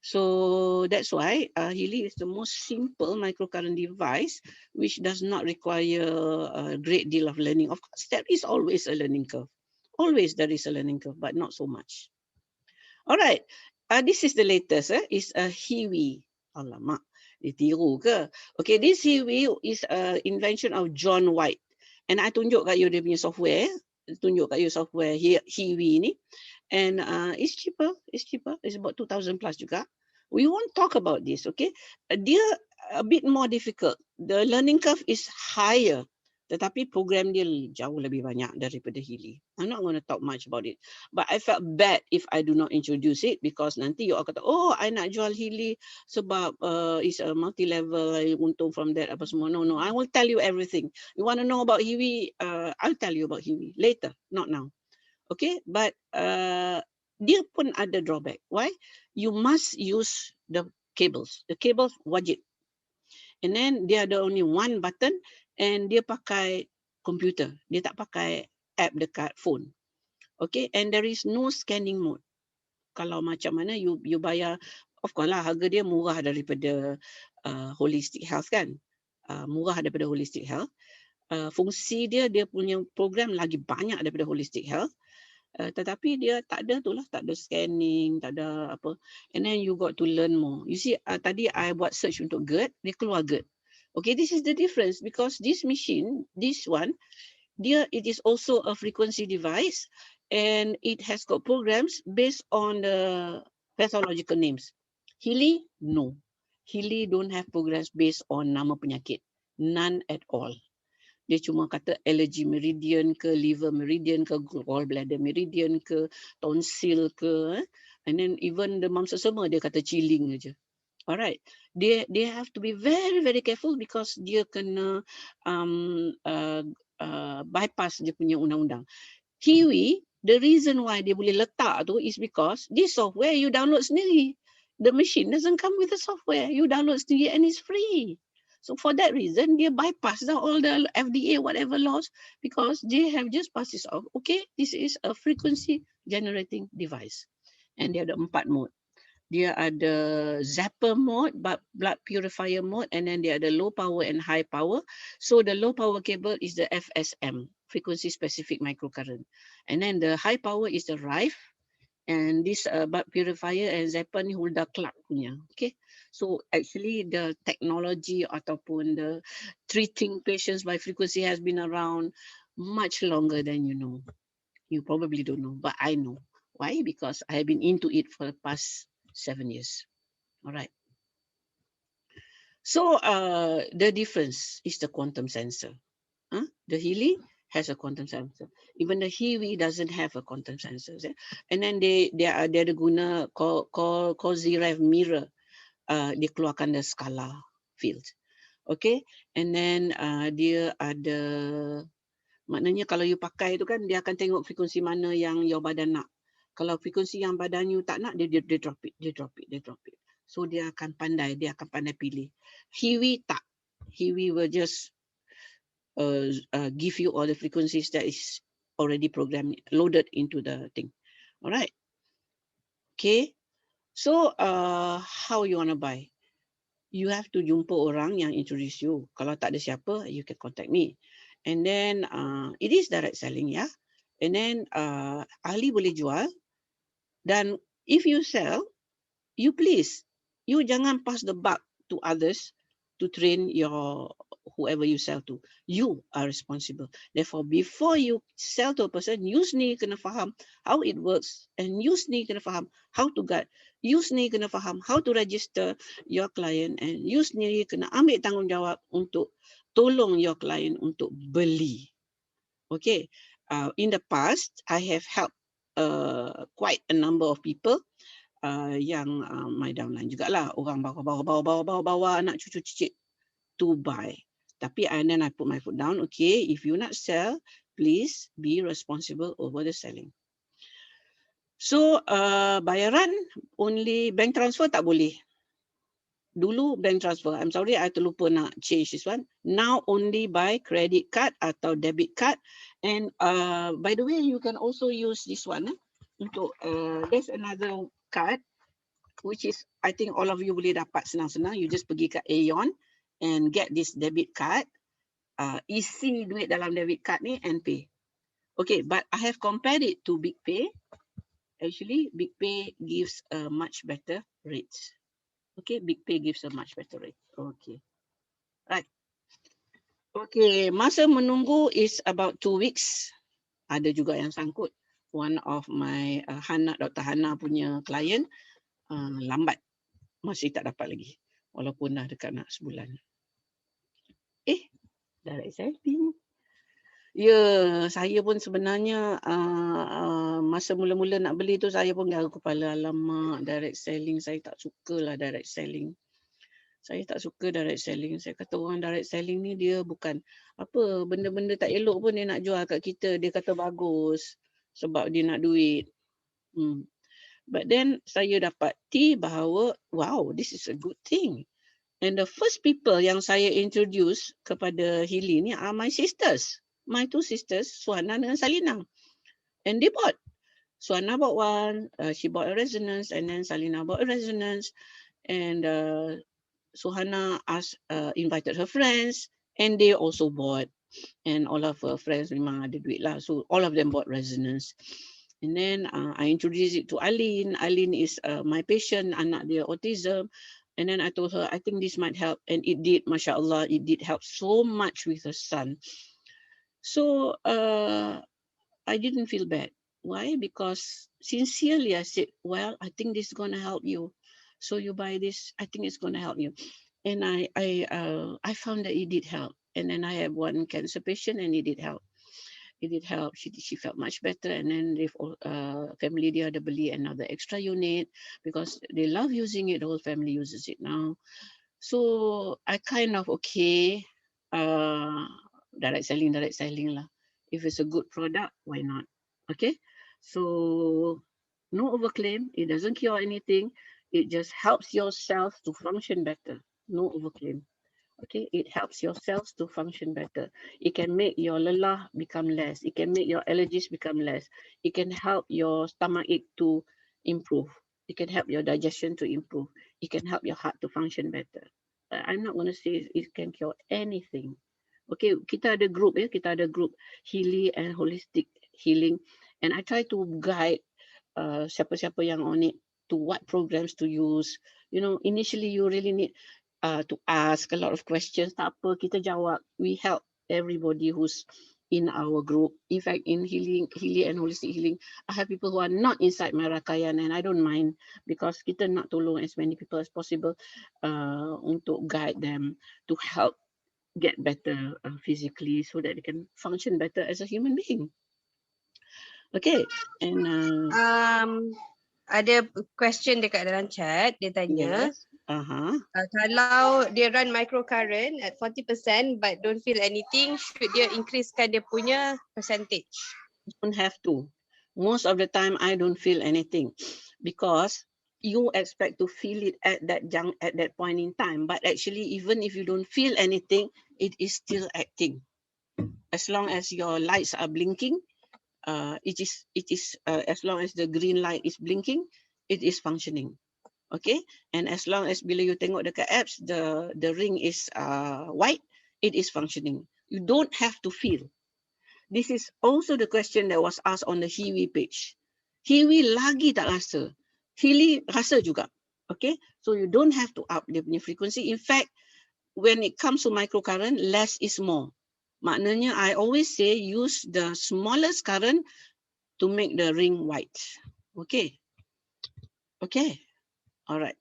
S1: So that's why Healy is the most simple microcurrent device which does not require a great deal of learning. Of course, there is always a learning curve. Always there is a learning curve, but not so much. All right. This is the latest. It's a Healy. Alamak, dia tiru ke? Okay, this Healy is an invention of John White. And I tunjuk kat you dia punya software. Tunjuk kat you software Healy ni. And it's cheaper. It's about 2,000 plus juga. We won't talk about this, okay? Dia a bit more difficult. The learning curve is higher. Tetapi program dia jauh lebih banyak daripada Healy. I'm not going to talk much about it. But I felt bad if I do not introduce it because nanti you all kata, oh, I nak jual Healy sebab it's a multi-level, untung from that apa semua. No, I will tell you everything. You want to know about Healy? I'll tell you about Healy later, not now. Okay, but dia pun ada drawback. Why? You must use the cables. The cables wajib. And then dia ada only one button and dia pakai komputer. Dia tak pakai app dekat phone. Okay, and there is no scanning mode. Kalau macam mana you bayar, of course lah harga dia murah daripada holistic health kan. Murah daripada holistic health. fungsi dia punya program lagi banyak daripada holistic health. Tetapi dia tak ada tu lah, tak ada scanning, tak ada apa. And then you got to learn more. You see, tadi I buat search untuk GERD, dia keluar GERD. Okay, this is the difference because this machine, this one, it is also a frequency device and it has got programs based on the pathological names. Healy, no. Healy don't have programs based on nama penyakit. None at all. Dia cuma kata allergy meridian ke, liver meridian ke, gallbladder meridian ke, tonsil ke. And then even demam sesama dia kata chilling aja. Alright. They have to be very, very careful because dia kena bypass dia punya undang-undang. Kiwi, the reason why dia boleh letak tu is because this software you download sendiri. The machine doesn't come with the software. You download sendiri and it's free. So for that reason, dia bypass all the FDA whatever laws because they have just passed this off. Okay, this is a frequency generating device. And dia ada 4 mode. Dia ada zapper mode, blood purifier mode, and then dia ada low power and high power. So the low power cable is the FSM, frequency specific microcurrent. And then the high power is the RIFE. And this blood purifier and zapper ni Hulda Clark punya. Okay, so actually the technology ataupun the treating patients by frequency has been around much longer than you know. You probably don't know, but I know. Why? Because I have been into it for the past 7 years. All right. So the difference is the quantum sensor. The Healy has a quantum sensor. Even the Healy doesn't have a quantum sensor. And then they ada guna Cosiref mirror. Dia keluarkan the scalar field. Okay. And then dia ada, maknanya kalau you pakai tu kan, dia akan tengok frekuensi mana yang your badan nak. Kalau frekuensi yang badan you tak nak, dia drop it. So dia akan pandai pilih. Healy tak. Healy will just give you all the frequencies that is already programmed, loaded into the thing. All right. Okay. So how you want to buy? You have to jumpa orang yang introduce you. Kalau tak ada siapa, you can contact me. And then it is direct selling, ya. And then ahli boleh jual. Dan if you sell, you jangan pass the buck to others to train your whoever you sell to. You are responsible. Therefore, before you sell to a person, you sendiri kena faham how it works, and you sendiri kena faham how to guide. You sendiri kena faham how to register your client, and you sendiri kena ambil tanggungjawab untuk tolong your client untuk beli. Okay. In the past, I have helped quite a number of people. Yang my downline jugalah, orang bawa anak cucu cicit to buy. Tapi and then I put my foot down. Okay, if you not sell, please be responsible over the selling. So bayaran only bank transfer tak boleh. Dulu bank transfer. I'm sorry, I terlupa nak change this one. Now only by credit card atau debit card. And by the way, you can also use this one. Untuk there's another card which is I think all of you boleh dapat senang-senang. You just pergi kat Aeon and get this debit card. Isi duit dalam debit card ni and pay. Okay, but I have compared it to Big Pay. Actually, Big Pay gives a much better rates. Okay, Big Pay gives a much better rate. Okay, right. Okay, masa menunggu is about 2 weeks. Ada juga yang sangkut. One of my Dr. Hana punya client lambat. Masih tak dapat lagi. Walaupun dah dekat nak sebulan. Direct selling. Ya, saya pun sebenarnya masa mula-mula nak beli tu saya pun garuk kepala. Alamak, direct selling. Saya tak sukalah direct selling. Saya tak suka direct selling. Saya kata orang direct selling ni dia bukan apa, benda-benda tak elok pun dia nak jual kat kita. Dia kata bagus sebab dia nak duit. But then saya dapati bahawa wow, this is a good thing. And the first people yang saya introduce kepada Healy ni are my sisters. My 2 sisters, Suhana dengan Salina. And they bought. Suhana bought one, she bought a resonance, and then Salina bought a resonance. And Suhana invited her friends, and they also bought. and all of her friends memang ada duit lah. So all of them bought resonance. And then I introduced it to Aline. Aline is my patient, anak dia autism. And then I told her, I think this might help. And it did, Masya Allah, it did help so much with her son. So I didn't feel bad. Why? Because sincerely I said, well, I think this is going to help you. So you buy this, I think it's going to help you. And I found that it did help. And then I have one cancer patient and it did help. It did help. She felt much better. And then they've family dia ada beli another extra unit because they love using it. The whole family uses it now. So I kind of okay. Direct selling lah. If it's a good product, why not? Okay. So no overclaim. It doesn't cure anything. It just helps yourself to function better. No overclaim. Okay, it helps your cells to function better. It can make your lelah become less. It can make your allergies become less. It can help your stomach ache to improve. It can help your digestion to improve. It can help your heart to function better. I'm not going to say it can cure anything. Okay, kita ada group ya, kita ada group Healy and Holistic Healing, and I try to guide siapa-siapa yang on it to what programs to use. You know, initially you really need to ask a lot of questions. Tak apa, kita jawab. We help everybody who's in our group. In fact, in Healy and Holistic Healing, I have people who are not inside my rakayan, and I don't mind because kita nak tolong as many people as possible untuk guide them to help get better physically so that they can function better as a human being. Okay, and
S2: ada question dekat dalam chat, dia tanya,
S1: yes,
S2: kalau dia run microcurrent at 40% but don't feel anything, should dia increasekan dia punya percentage?
S1: Don't have to. Most of the time, I don't feel anything because you expect to feel it at that point in time. But actually, even if you don't feel anything, it is still acting. As long as your lights are blinking, it is as long as the green light is blinking, it is functioning. Okay, and as long as bila you tengok dekat apps, the ring is white, it is functioning. You don't have to feel. This is also the question that was asked on the Healy page. Healy lagi tak rasa. Healy rasa juga. Okay, so you don't have to up dia punya frequency. In fact, when it comes to microcurrent, less is more. Maknanya, I always say use the smallest current to make the ring white. Okay. Okay. All right.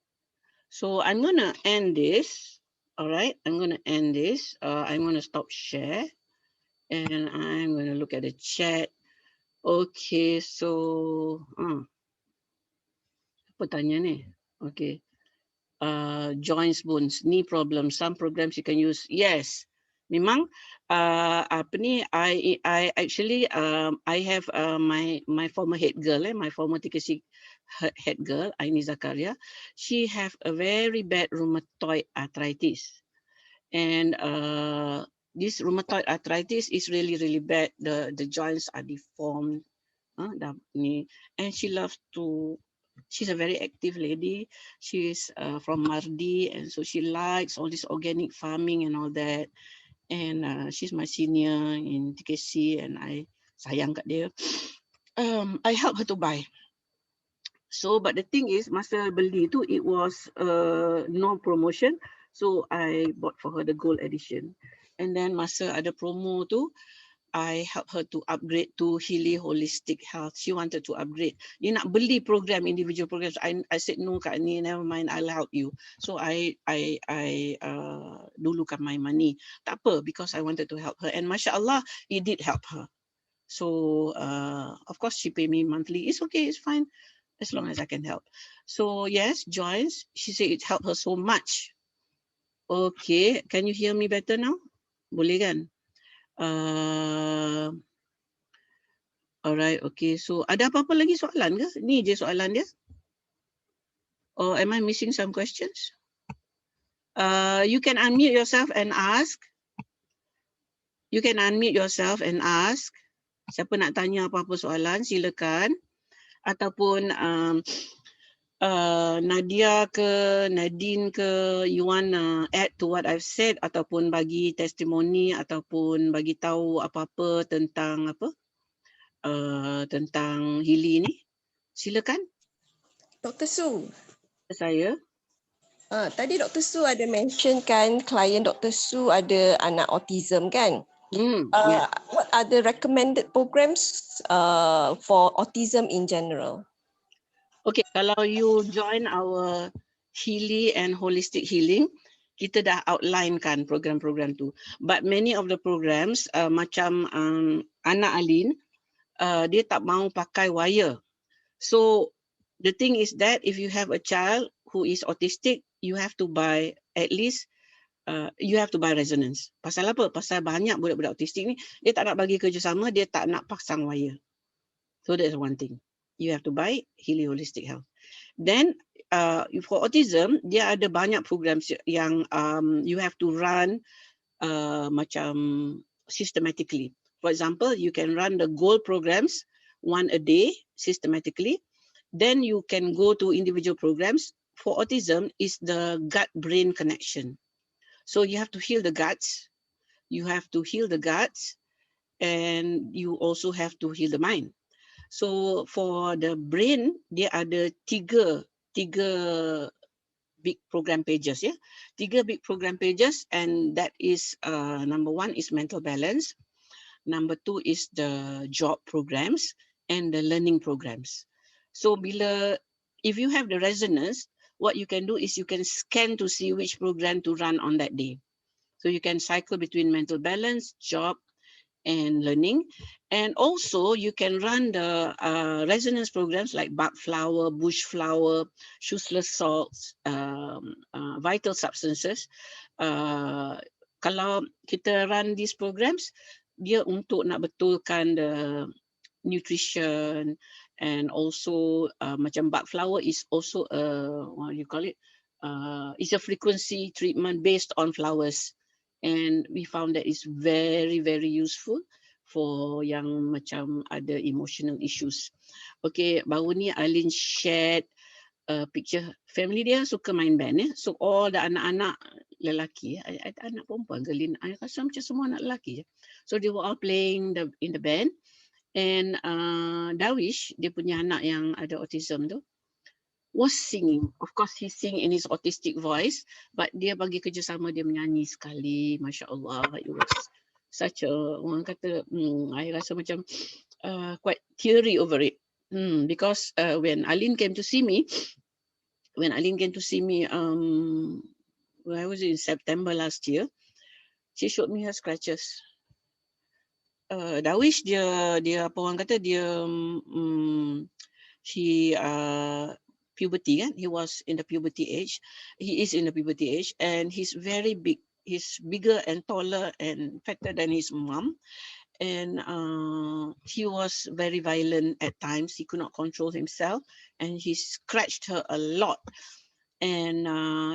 S1: So I'm going to end this. All right. I'm going to end this. I'm going to stop share. And I'm going to look at the chat. Okay. So, apa tanya ni? Okay. Joints, bones, knee problems. Some programs you can use. Yes. Memang apa ni? I actually I have my former head girl, my former TKC head girl, Aini Zakaria. She have a very bad rheumatoid arthritis, and this rheumatoid arthritis is really bad. The joints are deformed, and she loves to. She's a very active lady. She's from Mardi, and so she likes all this organic farming and all that. And she's my senior in TKC, and I sayang kat dia. I help her to buy. So, but the thing is, masa beli tu, it was no promotion. So I bought for her the gold edition. And then masa ada promo tu, I helped her to upgrade to Healy Holistic Health. She wanted to upgrade. Dia nak beli program, individual programs. I said, no Kak Ni, never mind, I'll help you. So I dulukan my money. Tak apa, because I wanted to help her. And Masya Allah, it did help her. So of course, she pay me monthly. It's okay, it's fine, as long as I can help. So yes, joints, she said it helped her so much. Okay, can you hear me better now? Boleh kan? Alright, okay. So ada apa-apa lagi soalan ke? Ni je soalan dia? Or am I missing some questions? You can unmute yourself and ask. You can unmute yourself and ask. Siapa nak tanya apa-apa soalan, silakan. Ataupun Nadia ke, Nadine ke, you wanna add to what I've said ataupun bagi testimoni ataupun bagi tahu apa-apa tentang apa? Tentang Healy ni? Silakan.
S3: Dr. Su,
S1: Saya.
S3: tadi Dr. Su ada mention kan klien Dr. Su ada anak autism kan?
S1: Yeah.
S3: What are the recommended programs for autism in general?
S1: Okay, kalau you join our Healy and Holistic Healing, kita dah outlinekan program-program tu. But many of the programs macam anak Alin, dia tak mau pakai wire. So the thing is that if you have a child who is autistic, you have to buy at least you have to buy resonance. Pasal apa? Pasal banyak budak-budak autistik ni dia tak nak bagi kerjasama, dia tak nak pasang wire. So that's one thing. You have to buy Healy Holistic Health. Then for autism, dia ada banyak programs yang you have to run macam systematically. For example, you can run the goal programs one a day systematically. Then you can go to individual programs. For autism, is the gut-brain connection. So you have to heal the guts. You have to heal the guts, and you also have to heal the mind. So for the brain, dia ada tiga big program pages, ya. Tiga big program pages, and that is number one is mental balance, number two is the job programs, and the learning programs. So if you have the resonance, what you can do is you can scan to see which program to run on that day. So you can cycle between mental balance, job, and learning. And also you can run the resonance programs like bug flower, bush flower, shoeless salts, vital substances. Kalau kita run these programs, dia untuk nak betulkan the nutrition, and also macam bug flower is also what you call it, it's a frequency treatment based on flowers. And we found that it's very, very useful for yang macam ada emotional issues. Okay, baru ni Alin shared picture family dia suka main band, ya. So all the anak-anak lelaki, anak perempuan ke Lin, I rasa macam semua anak lelaki. So they were all playing in the band. And Darwish, dia punya anak yang ada autism tu, was singing. Of course, he sing in his autistic voice, but dia bagi kerjasama, dia menyanyi sekali. Masya Allah, it was such a, orang kata, I rasa macam quite teary over it. Because when Alin came to see me, when I was in September last year, she showed me her scratches. Darwish dia apa orang kata, dia puberty, kan? He was in the puberty age. He is in the puberty age, and he's very big. He's bigger and taller and fatter than his mom. And he was very violent at times. He could not control himself, and he scratched her a lot. And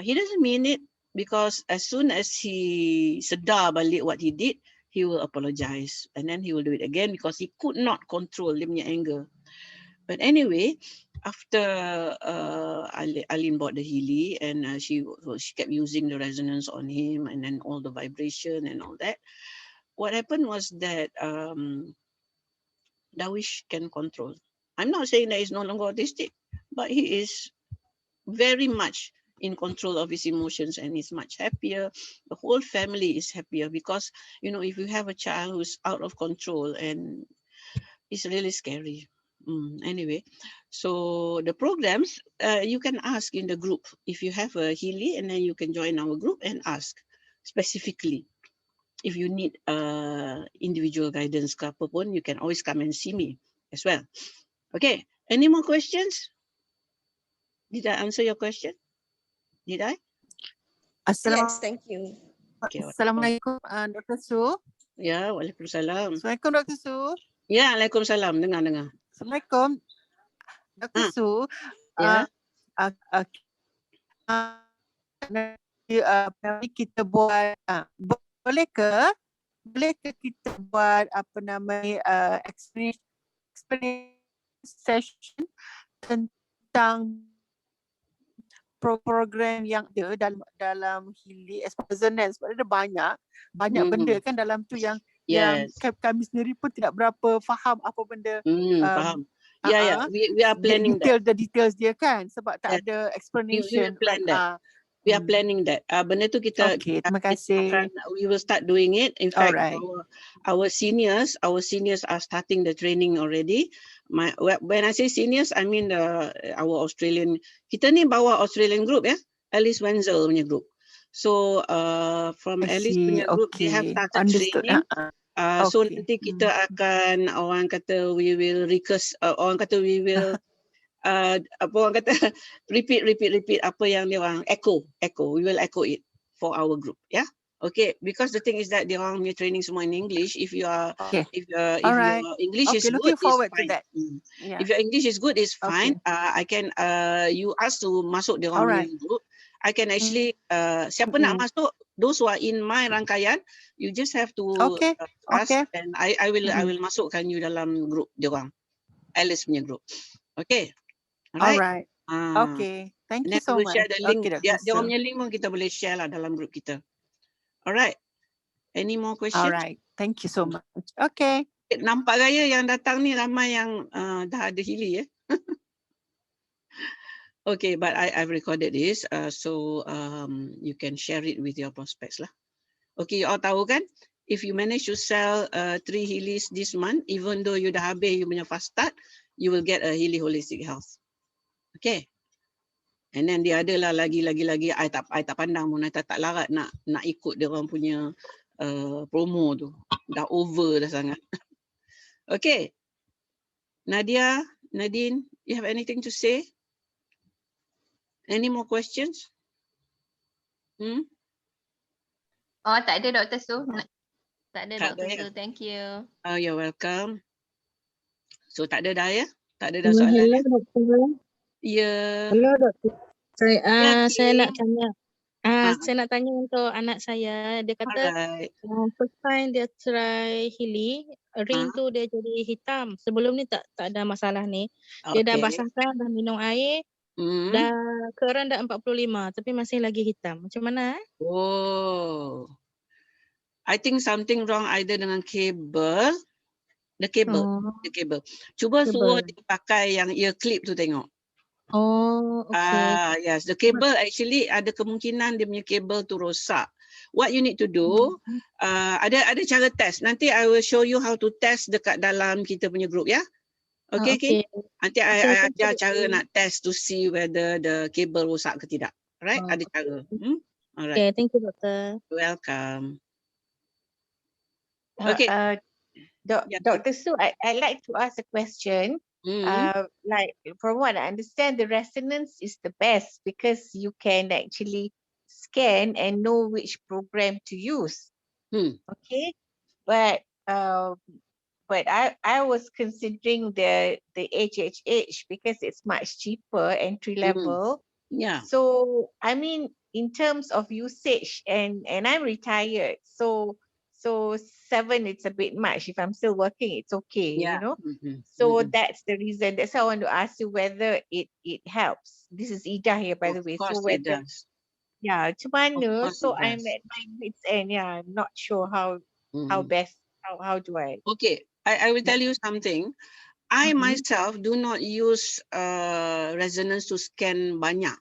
S1: he doesn't mean it, because as soon as he sedar balik what he did, he will apologize, and then he will do it again because he could not control dia punya anger. But anyway, after Alin bought the Healy, and she kept using the resonance on him, and then all the vibration and all that, what happened was that Darwish can control. I'm not saying that he's no longer autistic, but he is very much in control of his emotions, and he's much happier. The whole family is happier, because, you know, if you have a child who's out of control, and it's really scary. Anyway, so the programs, you can ask in the group if you have a Healy, and then you can join our group and ask specifically. If you need individual guidance ke apa pun, you can always come and see me as well. Okay, any more questions? Did I answer your question? Did I?
S3: Yes, thank you.
S1: Okay.
S4: Assalamualaikum, Dr. Su.
S1: Ya, waalaikumsalam.
S4: Assalamualaikum, Dr. Su.
S1: Ya, waalaikumsalam. Dengar.
S4: Assalamualaikum, Dr. Su.
S1: Ya.
S4: Kita buat, bolehkah kita buat apa namanya explanation session tentang program yang ada dalam Healy as resonance, sebab ada banyak benda kan dalam tu yang
S1: Yes.
S4: kami sendiri pun tidak berapa faham apa benda
S1: Faham. Yeah. We are planning that.
S4: details dia kan, sebab tak
S1: Yes.
S4: ada
S1: We
S4: explanation.
S1: will plan that. We are planning that. Benda tu kita
S4: Okay, terima kasih.
S1: we will start doing it. In fact,
S4: Alright.
S1: our seniors are starting the training already. When I say seniors, I mean our Australian. Kita ni bawa Australian group ya, Alice Wenzel punya group. So from
S4: I
S1: Alice
S4: see.
S1: punya group, they have
S4: Okay,
S1: started
S4: understood.
S1: training. So
S4: Okay.
S1: nanti kita akan orang kata we will recurse, orang kata we will apa orang kata repeat apa yang dia orang echo, we will echo it for our group, yeah. Okay, because the thing is that dia orang punya training semua in English. If your
S4: Alright.
S1: English is
S4: looking
S1: good,
S4: forward
S1: it's
S4: to
S1: fine.
S4: that. Yeah.
S1: If your English is good, it's fine.
S4: Okay.
S1: I can you ask to masuk dia orang punya group. I can actually siapa nak masuk, those who are in my rangkaian, you just have to ask, and I will masukkan you dalam group dia orang, Alice punya group. Okay.
S4: Alright. Okay. Thank you so much.
S1: Share the link.
S4: Okay,
S1: Dia
S4: Dr.
S1: orang punya link pun kita boleh share lah dalam group kita. Alright. Any more questions?
S4: Alright. Thank you so much. Okay.
S1: Nampak gaya yang datang ni ramai yang dah ada Healy ya. Okay, but I've recorded this, so you can share it with your prospects lah. Okay, you all tahu kan? If you manage to sell 3 Healys this month, even though you dah habis you punya fast start, you will get a Healy Holistic Health. Okay. And then dia ada lah lagi, I tak pandang pun, I tak larat nak ikut dia orang punya promo tu. Dah over dah sangat. Okay. Nadia, Nadine, you have anything to say? Any more questions?
S2: Oh, tak ada Dr. Su. Tak ada
S1: Tak ada,
S2: Dr.
S1: ya?
S2: Su. Thank you.
S1: Oh, you're welcome. So tak ada dah ya? Tak ada dah soalan
S5: Hello,
S1: ya?
S5: Doktor.
S1: Ya.
S5: Hello, Doktor. Saya nak tanya.
S1: Ah.
S5: Saya nak tanya untuk anak saya. Dia kata
S1: Alright.
S5: first time dia try Healy, ring tu dia jadi hitam. Sebelum ni tak ada masalah ni. Dia dah basahkan, dah minum air, dah keran dah 45 tapi masih lagi hitam. Macam mana?
S1: Oh. I think something wrong either dengan kabel. The cable. Cuba suruh dia pakai yang ear clip tu tengok.
S5: Oh, okay.
S1: Yes, the cable actually ada kemungkinan dia punya kabel tu rosak. What you need to do, ada cara test. Nanti I will show you how to test dekat dalam kita punya group ya. Okay. Nanti I ajar cara nak test to see whether the cable rosak ke tidak. Alright, ada cara. Alright.
S5: Okay, thank you, Doktor.
S1: Welcome. Okay.
S6: Dr. Su, I'd like to ask a question. Like from what I understand, the resonance is the best because you can actually scan and know which program to use. Okay, but I was considering the HHH because it's much cheaper, entry level.
S1: Yeah.
S6: So I mean, in terms of usage, and I'm retired, so 7 it's a bit much. If I'm still working, it's okay, you know. So that's the reason. That's why I want to ask you whether it helps. This is Ida here, by the way.
S1: Of course
S6: so
S1: it does.
S6: Yeah, macam mana? So I'm
S1: does.
S6: at my wit's end. Yeah, I'm not sure how best. How do I?
S1: Okay, I will tell you something. I myself do not use resonance to scan banyak.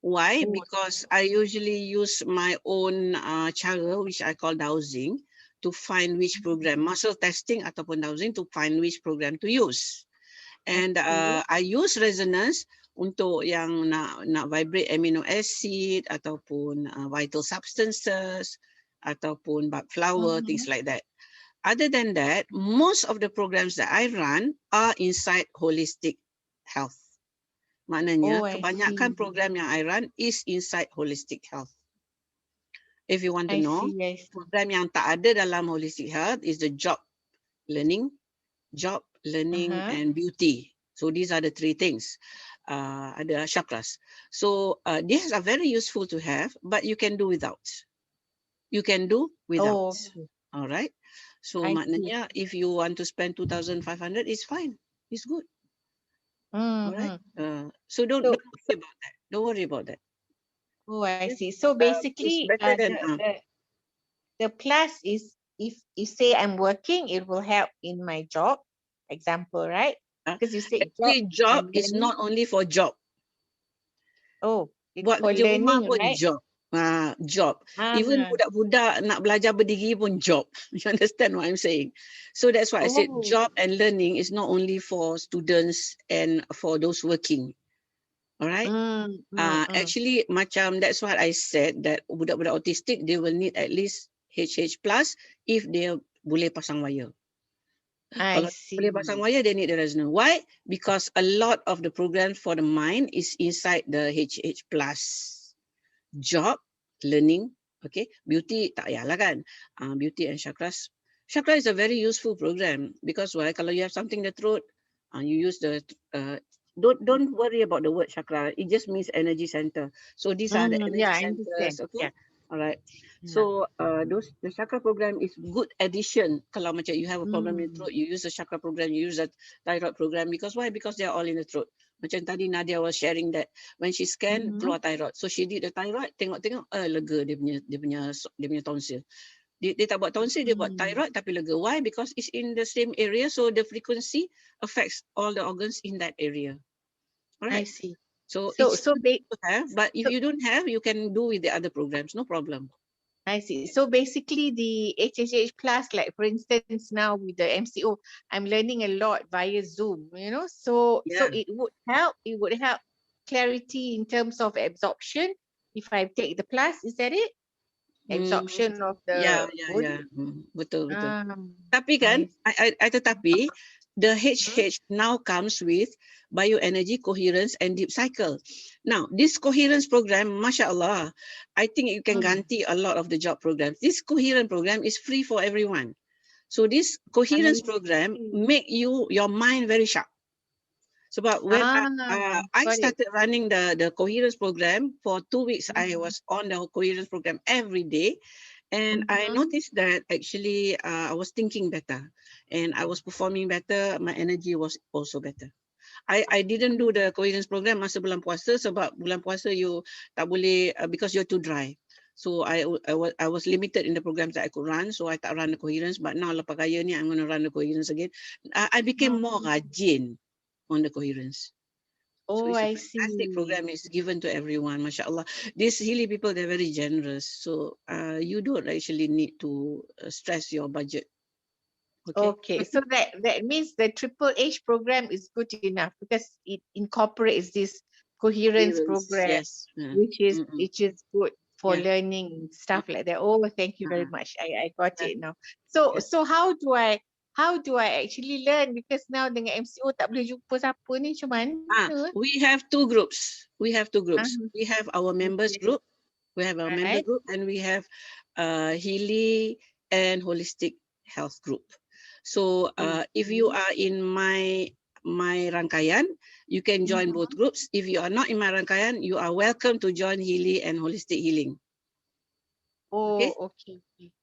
S1: Why? Because I usually use my own cara, which I call dowsing, to find which program, muscle testing ataupun dowsing, to find which program to use. And I use resonance untuk yang nak vibrate amino acid ataupun vital substances ataupun bud flower, things like that. Other than that, most of the programs that I run are inside holistic health. Maknanya kebanyakan program yang I run is inside holistic health. If you want to know, program yang tak ada dalam holistic health is the job learning, and beauty. So these are the 3 things. Ada chakras. So these are very useful to have, but you can do without. You can do without. All right. So maknanya if you want to spend 2,500, it's fine. It's good. All right. So don't worry about that. Don't worry about that.
S6: Oh, I
S1: Yes.
S6: see. So
S1: It's
S6: basically,
S1: better than
S6: the plus is if you say I'm working, it will help in my job. Example, right? Because you said job,
S1: actually job
S6: I'm
S1: is
S6: learning.
S1: not only for job.
S6: Oh, it's
S1: Buat
S6: for
S1: kerja rumah
S6: learning,
S1: pun
S6: right?
S1: job. Job. Even budak-budak nak belajar berdiri pun job. You understand what I'm saying? So that's why I said
S6: Oh.
S1: job and learning is not only for students and for those working. Alright? Actually, macam that's what I said, that budak-budak autistic, they will need at least HH plus if they boleh pasang wire.
S6: I
S1: Kalau
S6: see.
S1: boleh pasang wire, they need the resonance. Why? Because a lot of the programs for the mind is inside the HH plus. Job, learning, okay. Beauty, tak payahlah kan. Beauty and chakras. Chakra is a very useful program because why? Kalau you have something in the throat, you use the don't worry about the word chakra. It just means energy center. So these are the energy
S6: Yeah, I
S1: centers.
S6: understand.
S1: Okay.
S6: Yeah.
S1: All right. So the chakra program is good addition. Kalau macam you have a problem in the throat, you use the chakra program, you use the thyroid program. Because why? Because they are all in the throat. Macam tadi Nadia was sharing that when she scanned, keluar thyroid. So she did the thyroid, tengok-tengok, lega dia punya tonsil. Dia tak buat tonsil, dia buat thyroid tapi lega. Why? Because it's in the same area, so the frequency affects all the organs in that area.
S6: I
S1: Alright.
S6: see.
S1: So
S6: So
S1: it's good to have, but if you don't have, you can do with the other programs, no problem.
S6: I see. So basically the HHH plus, like for instance, now with the MCO, I'm learning a lot via Zoom, you know, so it would help clarity in terms of absorption if I take the plus, is that it? Absorption of the body?
S1: Betul. Tapi kan, tetapi the HH now comes with bioenergy, coherence and deep cycle. Now, this coherence program, Masya Allah, I think you can ganti a lot of the job programs. This coherence program is free for everyone. So this coherence program make your mind very sharp. Sebab when I started running the coherence program for 2 weeks, I was on the coherence program every day. And I noticed that actually I was thinking better and I was performing better. My energy was also better. I didn't do the coherence program masa bulan puasa sebab bulan puasa you tak boleh because you're too dry. So I was limited in the programs that I could run. So I tak run the coherence. But now lepas kaya ni I'm going to run the coherence again. I became more rajin on the coherence.
S6: Oh,
S1: so
S6: I
S1: it's a fantastic
S6: see.
S1: program. It's given to everyone, mashallah. These Healy people, they're very generous. So you don't actually need to stress your budget.
S6: Okay, so that means the Triple H program is good enough because it incorporates this coherence program,
S1: yes.
S6: which is good for learning stuff like that. Oh, thank you very much. I got it now. So how do I actually learn? Because now dengan MCO tak boleh jumpa siapa ni, macam mana?
S1: We have two groups. We have our members group. We have our member group, and we have Healy and Holistic Health group. So if you are in my rangkaian, you can join both groups. If you are not in my rangkaian, you are welcome to join Healy and Holistic Healing.
S6: Okay.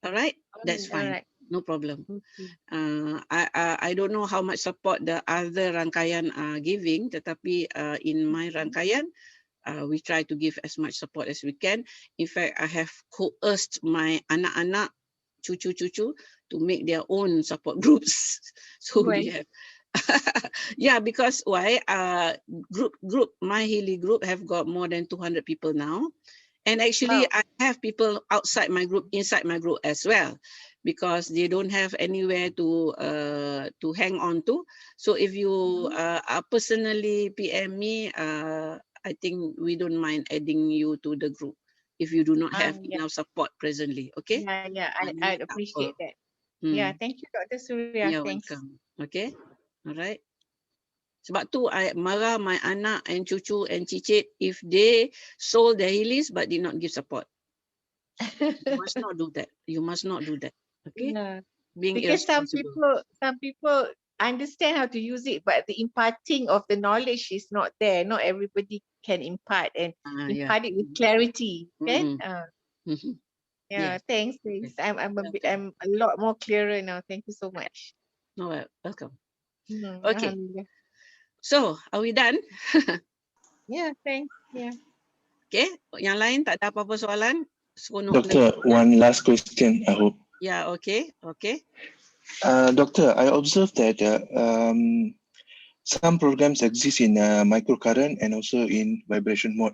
S1: All right, that's fine.
S6: Alright.
S1: No problem.
S6: Okay.
S1: I don't know how much support the other rangkaian are giving, tetapi in my rangkaian, we try to give as much support as we can. In fact, I have coerced my anak-anak, cucu-cucu to make their own support groups. So we have, because why? Group, my Healy group have got more than 200 people now. And actually, I have people outside my group, inside my group as well, because they don't have anywhere to hang on to. So if you personally PM me, I think we don't mind adding you to the group if you do not have enough support presently. Okay?
S6: I'd appreciate that. Yeah, thank you, Dr. Surya.
S1: You're
S6: Thanks.
S1: welcome. Okay? All right. Sebab tu I marah my anak and cucu and cicit if they sold their Healys but did not give support. You must not do that. You must not do that. Okay?
S6: Yeah.
S1: Being
S6: Because some
S1: irresponsible.
S6: people understand how to use it, but the imparting of the knowledge is not there. Not everybody can impart and impart it with clarity. Okay?
S1: Yes.
S6: Thanks. I'm a lot more clearer now. Thank you so much.
S1: No, welcome. Okay.
S6: Alhamdulillah.
S1: So, are we done?
S6: Yeah, thanks. Yeah.
S1: Okay, yang lain tak ada apa-apa soalan? Seronok
S7: Doctor, one last question, I hope.
S1: Yeah, okay.
S7: Doctor, I observed that some programs exist in microcurrent and also in vibration mode.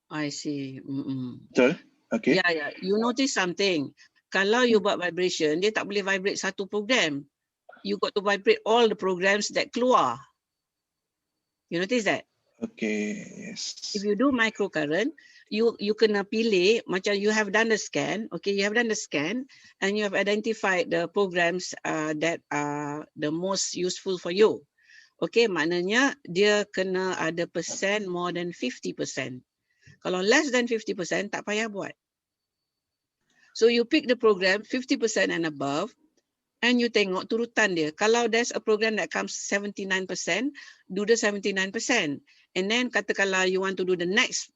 S1: I see.
S7: Betul? Okay.
S1: Yeah. You notice something. Kalau you buat vibration, dia tak boleh vibrate satu program. You got to vibrate all the programs that keluar. You notice that?
S7: Okay, yes.
S1: If you do microcurrent, you kena pilih, macam you have done the scan, okay, you have done the scan and you have identified the programs that are the most useful for you. Okay, maknanya dia kena ada percent more than 50%. Kalau less than 50%, tak payah buat. So you pick the program 50% and above, and you tengok turutan dia. Kalau there's a program that comes 79%, do the 79%. And then katakanlah you want to do the next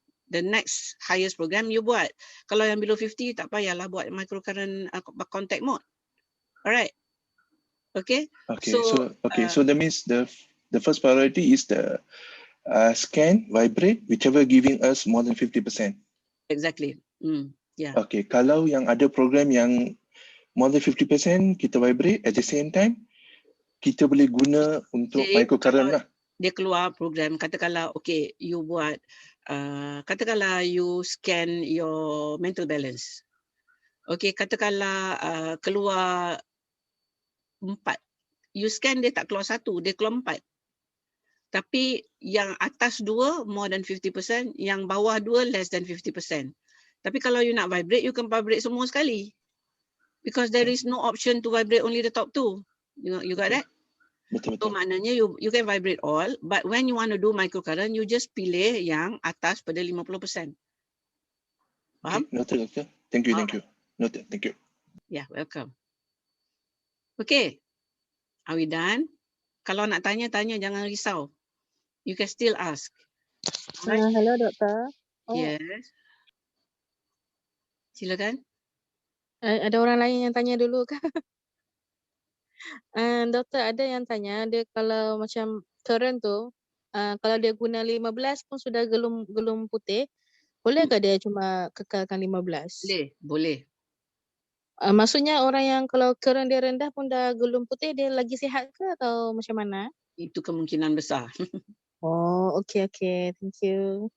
S1: highest program, you buat. Kalau yang below 50, tak payahlah buat microcurrent contact mode. Alright. Okay.
S7: So that means the first priority is the scan, vibrate, whichever giving us more than 50%.
S1: Exactly. Yeah.
S7: Okay, kalau yang ada program yang more than 50%, kita vibrate at the same time, kita boleh guna untuk microcurrent lah.
S1: Dia keluar program, katakanlah, okay, you buat, katakanlah you scan your mental balance. Okay, katakanlah keluar 4. You scan dia tak keluar 1, dia keluar 4. Tapi yang atas 2 more than 50%, yang bawah 2 less than 50%. Tapi kalau you nak vibrate, you can vibrate semua sekali. Because there is no option to vibrate only the top 2. You got that?
S7: Betul.
S1: So maknanya you can vibrate all, but when you want to do microcurrent, you just pilih yang atas pada 50%. Faham?
S7: Okay, noted, Doctor. Thank you. Noted, thank you.
S1: Yeah, welcome. Okay, are we done? Kalau nak tanya, jangan risau. You can still ask.
S5: Hello, Doktor.
S1: Yes. Silakan.
S5: Ada orang lain yang tanya dulu ke? Doktor, ada yang tanya, dia kalau macam current tu, kalau dia guna 15 pun sudah gelum putih, bolehkah dia cuma kekalkan 15?
S1: Boleh.
S5: Maksudnya orang yang kalau current dia rendah pun dah gelum putih, dia lagi sihat ke atau macam mana?
S1: Itu kemungkinan besar.
S5: Oh, okay. Thank you.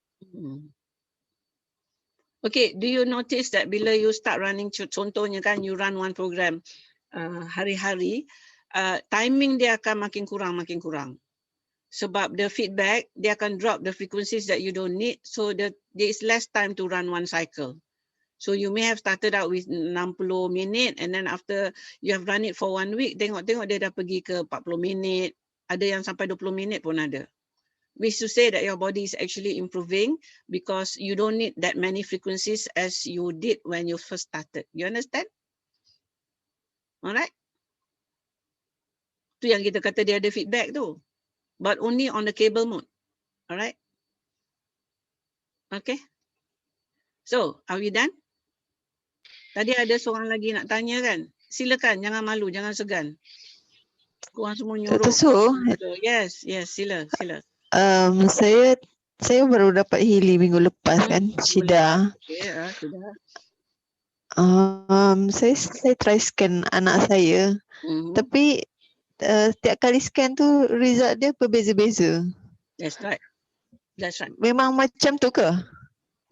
S1: Okay, do you notice that bila you start running, contohnya kan, you run one program hari-hari, timing dia akan makin kurang. Sebab the feedback, dia akan drop the frequencies that you don't need, so there is less time to run one cycle. So you may have started out with 60 minit, and then after you have run it for 1 week, tengok dia dah pergi ke 40 minit, ada yang sampai 20 minit pun ada. Which to say that your body is actually improving because you don't need that many frequencies as you did when you first started. You understand? Alright? Tu yang kita kata dia ada feedback tu. But only on the cable mode. Alright? Okay? So, are we done? Tadi ada seorang lagi nak tanya kan? Silakan, jangan malu, jangan segan. Korang semua nyuruh.
S8: Dr. Su,
S1: Yes, sila.
S8: saya baru dapat Healy minggu lepas kan, Syida.
S1: Okay, sudah.
S8: Saya try scan anak saya, tapi setiap kali scan tu result dia berbeza-beza.
S1: That's right.
S8: Memang macam tu ke?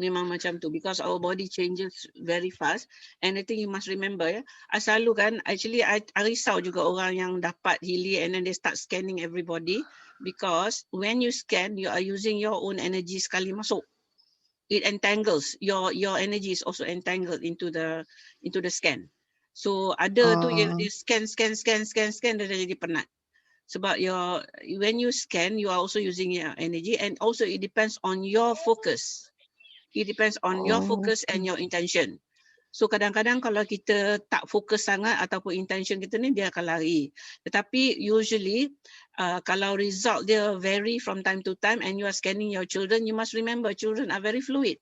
S1: Memang macam tu because our body changes very fast, and I think you must remember selalu kan, actually I risau juga orang yang dapat Healy and then they start scanning everybody, because when you scan you are using your own energy sekali masuk. It entangles your energy is also entangled into the scan. So ada tu yang dia scan dia dah jadi penat. Sebab when you scan you are also using your energy, and also it depends on your focus. It depends on your focus and your intention. So kadang-kadang kalau kita tak fokus sangat ataupun intention kita ni, dia akan lari. Tetapi usually kalau result dia vary from time to time and you are scanning your children, you must remember children are very fluid.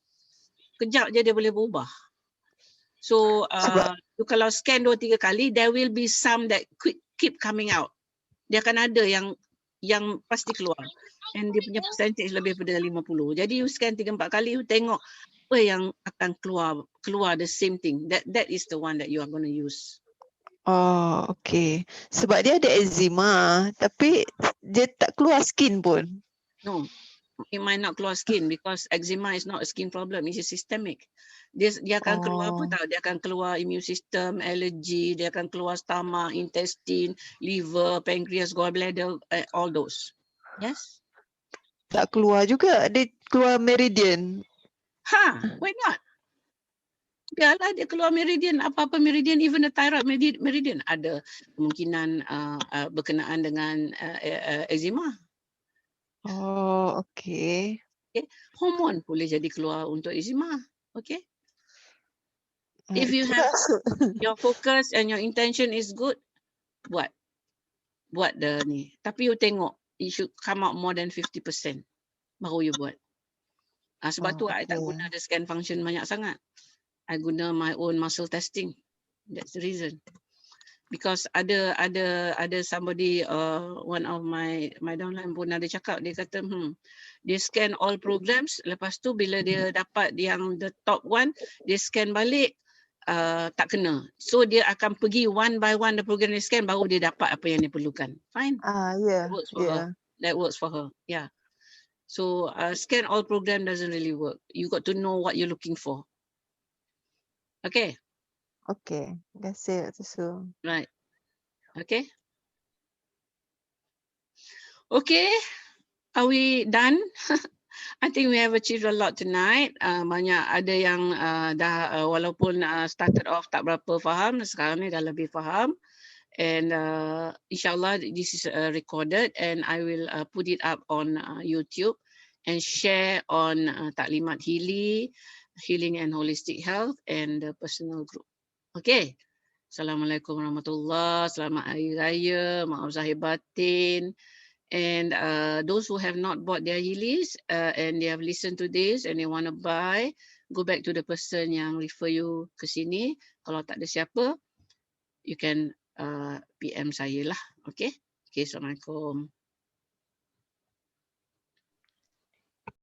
S1: Kejap je dia boleh berubah. So kalau scan 2-3 kali, there will be some that keep coming out. Dia akan ada yang pasti keluar. and dia punya percentage lebih pada 50. Jadi you scan 3-4 kali, you tengok apa yang akan keluar the same thing. That is the one that you are going to use.
S8: Oh, okay. Sebab dia ada eczema, tapi dia tak keluar skin pun.
S1: No, it might not keluar skin because eczema is not a skin problem, it's a systemic. Dia akan keluar apa tahu? Dia akan keluar immune system, allergy, dia akan keluar stomach, intestine, liver, pancreas, gallbladder, all those. Yes?
S8: Tak keluar juga, dia keluar meridian.
S1: Why not? Biarlah dia keluar meridian, apa-apa meridian, even the thyroid meridian ada kemungkinan berkenaan dengan eczema.
S8: Oh, okay.
S1: Okay. Hormon boleh jadi keluar untuk eczema. Okay. If you have your focus and your intention is good, buat the ni. Tapi you tengok, it should come out more than 50%. Baru you buat. Sebab tu I tak guna the scan function banyak sangat. I guna my own muscle testing. That's the reason. Because ada somebody, one of my downline pun ada cakap, dia kata, dia scan all programs, lepas tu bila dia dapat yang the top one, dia scan balik, tak kena. So dia akan pergi one by one the program dia scan, baru dia dapat apa yang dia perlukan. Fine.
S8: Yeah,
S1: That works for her. That works for her. Yeah. So scan all program doesn't really work. You got to know what you're looking for. Okay.
S8: Okay. That's it. So.
S1: Right. Okay. Okay. Are we done? I think we have achieved a lot tonight. Banyak ada yang dah walaupun started off tak berapa faham, sekarang ni dah lebih faham. And insyaAllah this is recorded and I will put it up on YouTube and share on Taklimat Healy, Healing and Holistic Health and the personal group. Okay. Assalamualaikum warahmatullahi wabarakatuh. Selamat Hari Raya. Maaf zahir batin. And those who have not bought their Healys and they have listened to this and they want to buy, go back to the person yang refer you ke sini. Kalau tak ada siapa, you can PM saya lah. Okay. Okay. Assalamualaikum.